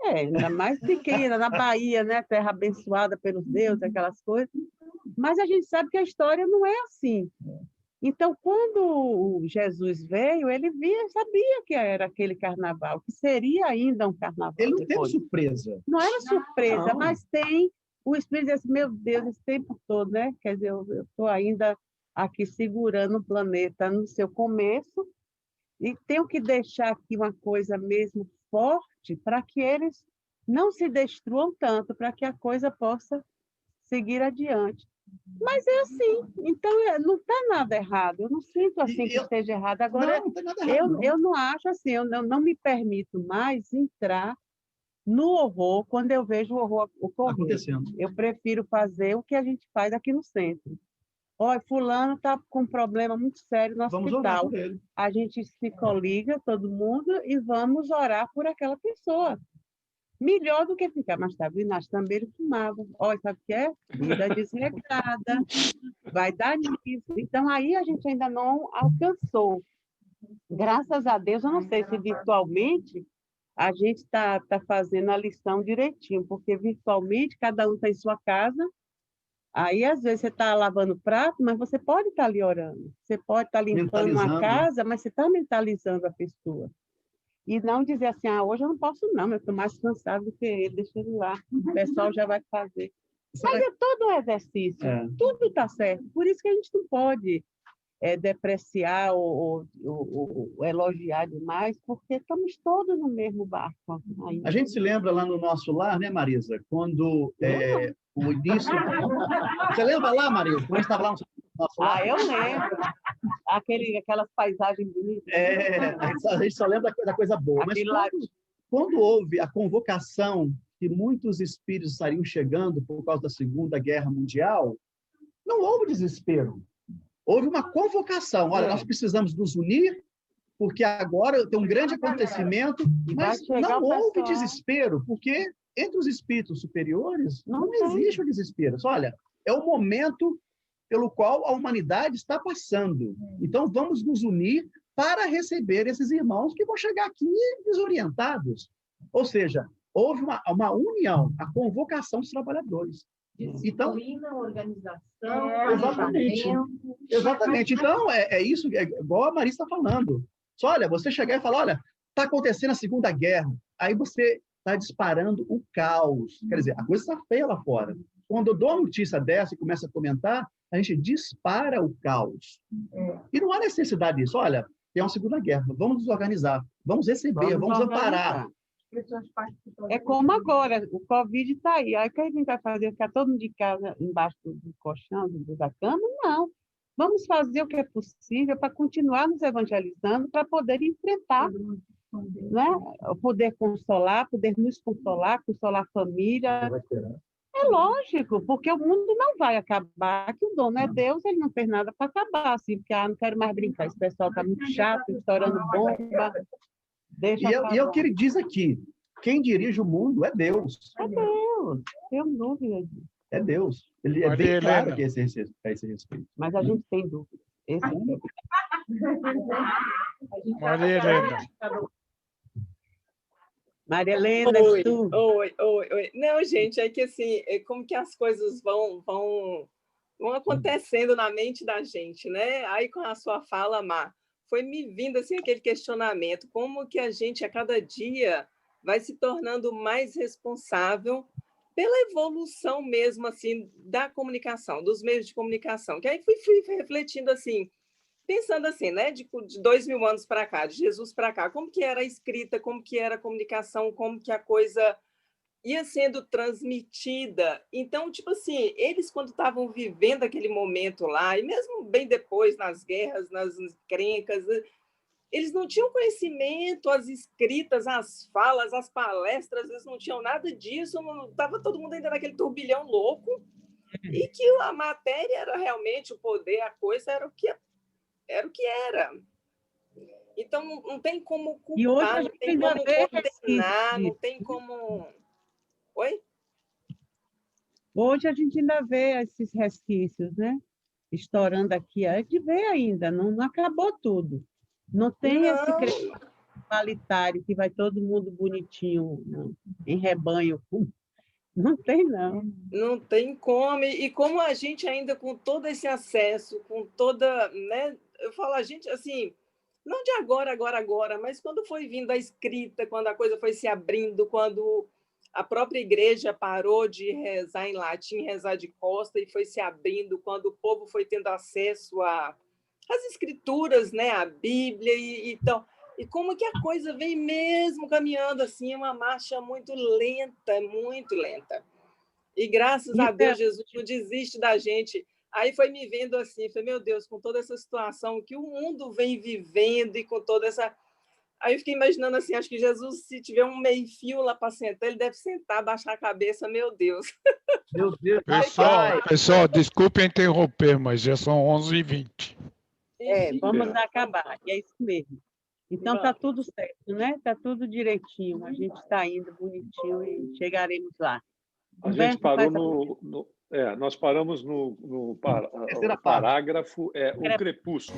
Ainda mais pequena, na Bahia, né? Terra abençoada pelos deuses, aquelas coisas. Mas a gente sabe que a história não é assim. Então, quando Jesus veio, ele sabia que era aquele carnaval, que seria ainda um carnaval. Ele não teve surpresa. Não era surpresa, não. Mas tem... O Espírito diz assim, meu Deus, esse tempo todo, né? Quer dizer, eu estou ainda aqui segurando o planeta no seu começo e tenho que deixar aqui uma coisa mesmo forte para que eles não se destruam tanto, para que a coisa possa seguir adiante. Mas é assim, então não está nada errado, eu não sinto assim que esteja errado. Agora, não tem nada errado, eu não acho assim, eu não me permito mais entrar no horror quando eu vejo o horror ocorrer. Eu prefiro fazer o que a gente faz aqui no centro. Olha, fulano está com um problema muito sério no hospital. A gente se coliga, todo mundo, e vamos orar por aquela pessoa. Melhor do que ficar, mas tá vendo? Nós também ele fumava. Olha, sabe o que é? Vida desregrada, vai dar nisso. Então, aí a gente ainda não alcançou. Graças a Deus, eu não sei se virtualmente a gente está fazendo a lição direitinho, porque virtualmente cada um está em sua casa, aí às vezes você está lavando prato, mas você pode estar ali orando, você pode estar limpando uma casa, mas você está mentalizando a pessoa. E não dizer assim, hoje eu não posso não, eu estou mais cansado do que ele, deixa ele lá, o pessoal já vai fazer. Mas é todo um exercício, tudo está certo, por isso que a gente não pode depreciar ou elogiar demais, porque estamos todos no mesmo barco. Ainda. A gente se lembra lá no nosso lar, né, Marisa? Quando o início... Você lembra lá, Marisa? Quando a gente estava lá no nosso lar? Eu lembro. Aquelas paisagens bonitas. A gente só lembra da coisa boa. Mas quando houve a convocação que muitos espíritos estariam chegando por causa da Segunda Guerra Mundial, não houve desespero. Houve uma convocação. Olha, nós precisamos nos unir, porque agora tem um grande acontecimento, mas não houve desespero, porque entre os espíritos superiores não existe o desespero. Olha, é o momento pelo qual a humanidade está passando. Então, vamos nos unir para receber esses irmãos que vão chegar aqui desorientados. Ou seja, houve uma união, a convocação dos trabalhadores. Então, organização, exatamente. Então, é isso, igual a Marisa está falando. Olha, você chegar e falar, olha, está acontecendo a Segunda Guerra, aí você está disparando o caos. Quer dizer, a coisa está feia lá fora. Quando eu dou uma notícia dessa e começo a comentar, a gente dispara o caos. E não há necessidade disso. Olha, tem uma Segunda Guerra, vamos nos organizar, vamos receber, vamos amparar. É como agora, o Covid está aí. Aí o que a gente vai fazer? Ficar todo mundo de casa embaixo do colchão, da cama? Não. Vamos fazer o que é possível para continuar nos evangelizando, para poder enfrentar né? Poder consolar, poder nos consolar, consolar a família. É lógico, porque o mundo não vai acabar, que o dono é Deus, ele não fez nada para acabar, assim, porque não quero mais brincar, esse pessoal está muito chato, estourando bomba. E é o que ele diz aqui, quem dirige o mundo é Deus. É Deus, tenho dúvida disso. É Deus. Ele é bem claro que é esse respeito. Mas a gente tem dúvida. Maria Helena. Maria Helena, Oi. Não, gente, é que assim, como que as coisas vão acontecendo na mente da gente, né? Aí com a sua fala, Mar, foi me vindo assim aquele questionamento, como que a gente a cada dia vai se tornando mais responsável pela evolução mesmo assim da comunicação, dos meios de comunicação. Que aí fui refletindo assim, pensando assim, né, de 2000 anos para cá, de Jesus para cá, como que era a escrita, como que era a comunicação, como que a coisa ia sendo transmitida. Então, tipo assim, eles quando estavam vivendo aquele momento lá, e mesmo bem depois, nas guerras, nas encrencas, eles não tinham conhecimento, as escritas, as falas, as palestras, eles não tinham nada disso, estava todo mundo ainda naquele turbilhão louco, e que a matéria era realmente o poder, a coisa era o que era. Então, não tem como culpar, não tem como condenar, não tem como... Oi? Hoje a gente ainda vê esses resquícios, né? Estourando aqui. A gente vê ainda, não acabou tudo. Não tem esse crescimento igualitário que vai todo mundo bonitinho, não, em rebanho. Não tem, não. Não tem como. E como a gente ainda, com todo esse acesso, com toda... né? Eu falo, a gente, assim, não de agora, mas quando foi vindo a escrita, quando a coisa foi se abrindo, quando a própria igreja parou de rezar em latim, rezar de costa, e foi se abrindo, quando o povo foi tendo acesso às escrituras, né? A Bíblia, então... E como que a coisa vem mesmo caminhando assim, uma marcha muito lenta. E graças a Deus, Jesus não desiste da gente. Aí foi me vendo assim, falei, meu Deus, com toda essa situação que o mundo vem vivendo e com toda essa... Aí eu fiquei imaginando assim, acho que Jesus, se tiver um meio-fio lá para sentar, ele deve sentar, baixar a cabeça, meu Deus. Meu Deus. Pessoal, desculpe interromper, mas já são 11h20. Vamos acabar, e é isso mesmo. Então, está tudo certo, né? Está tudo direitinho. A gente está indo bonitinho e chegaremos lá. A gente parou nós paramos no parágrafo, o crepúsculo.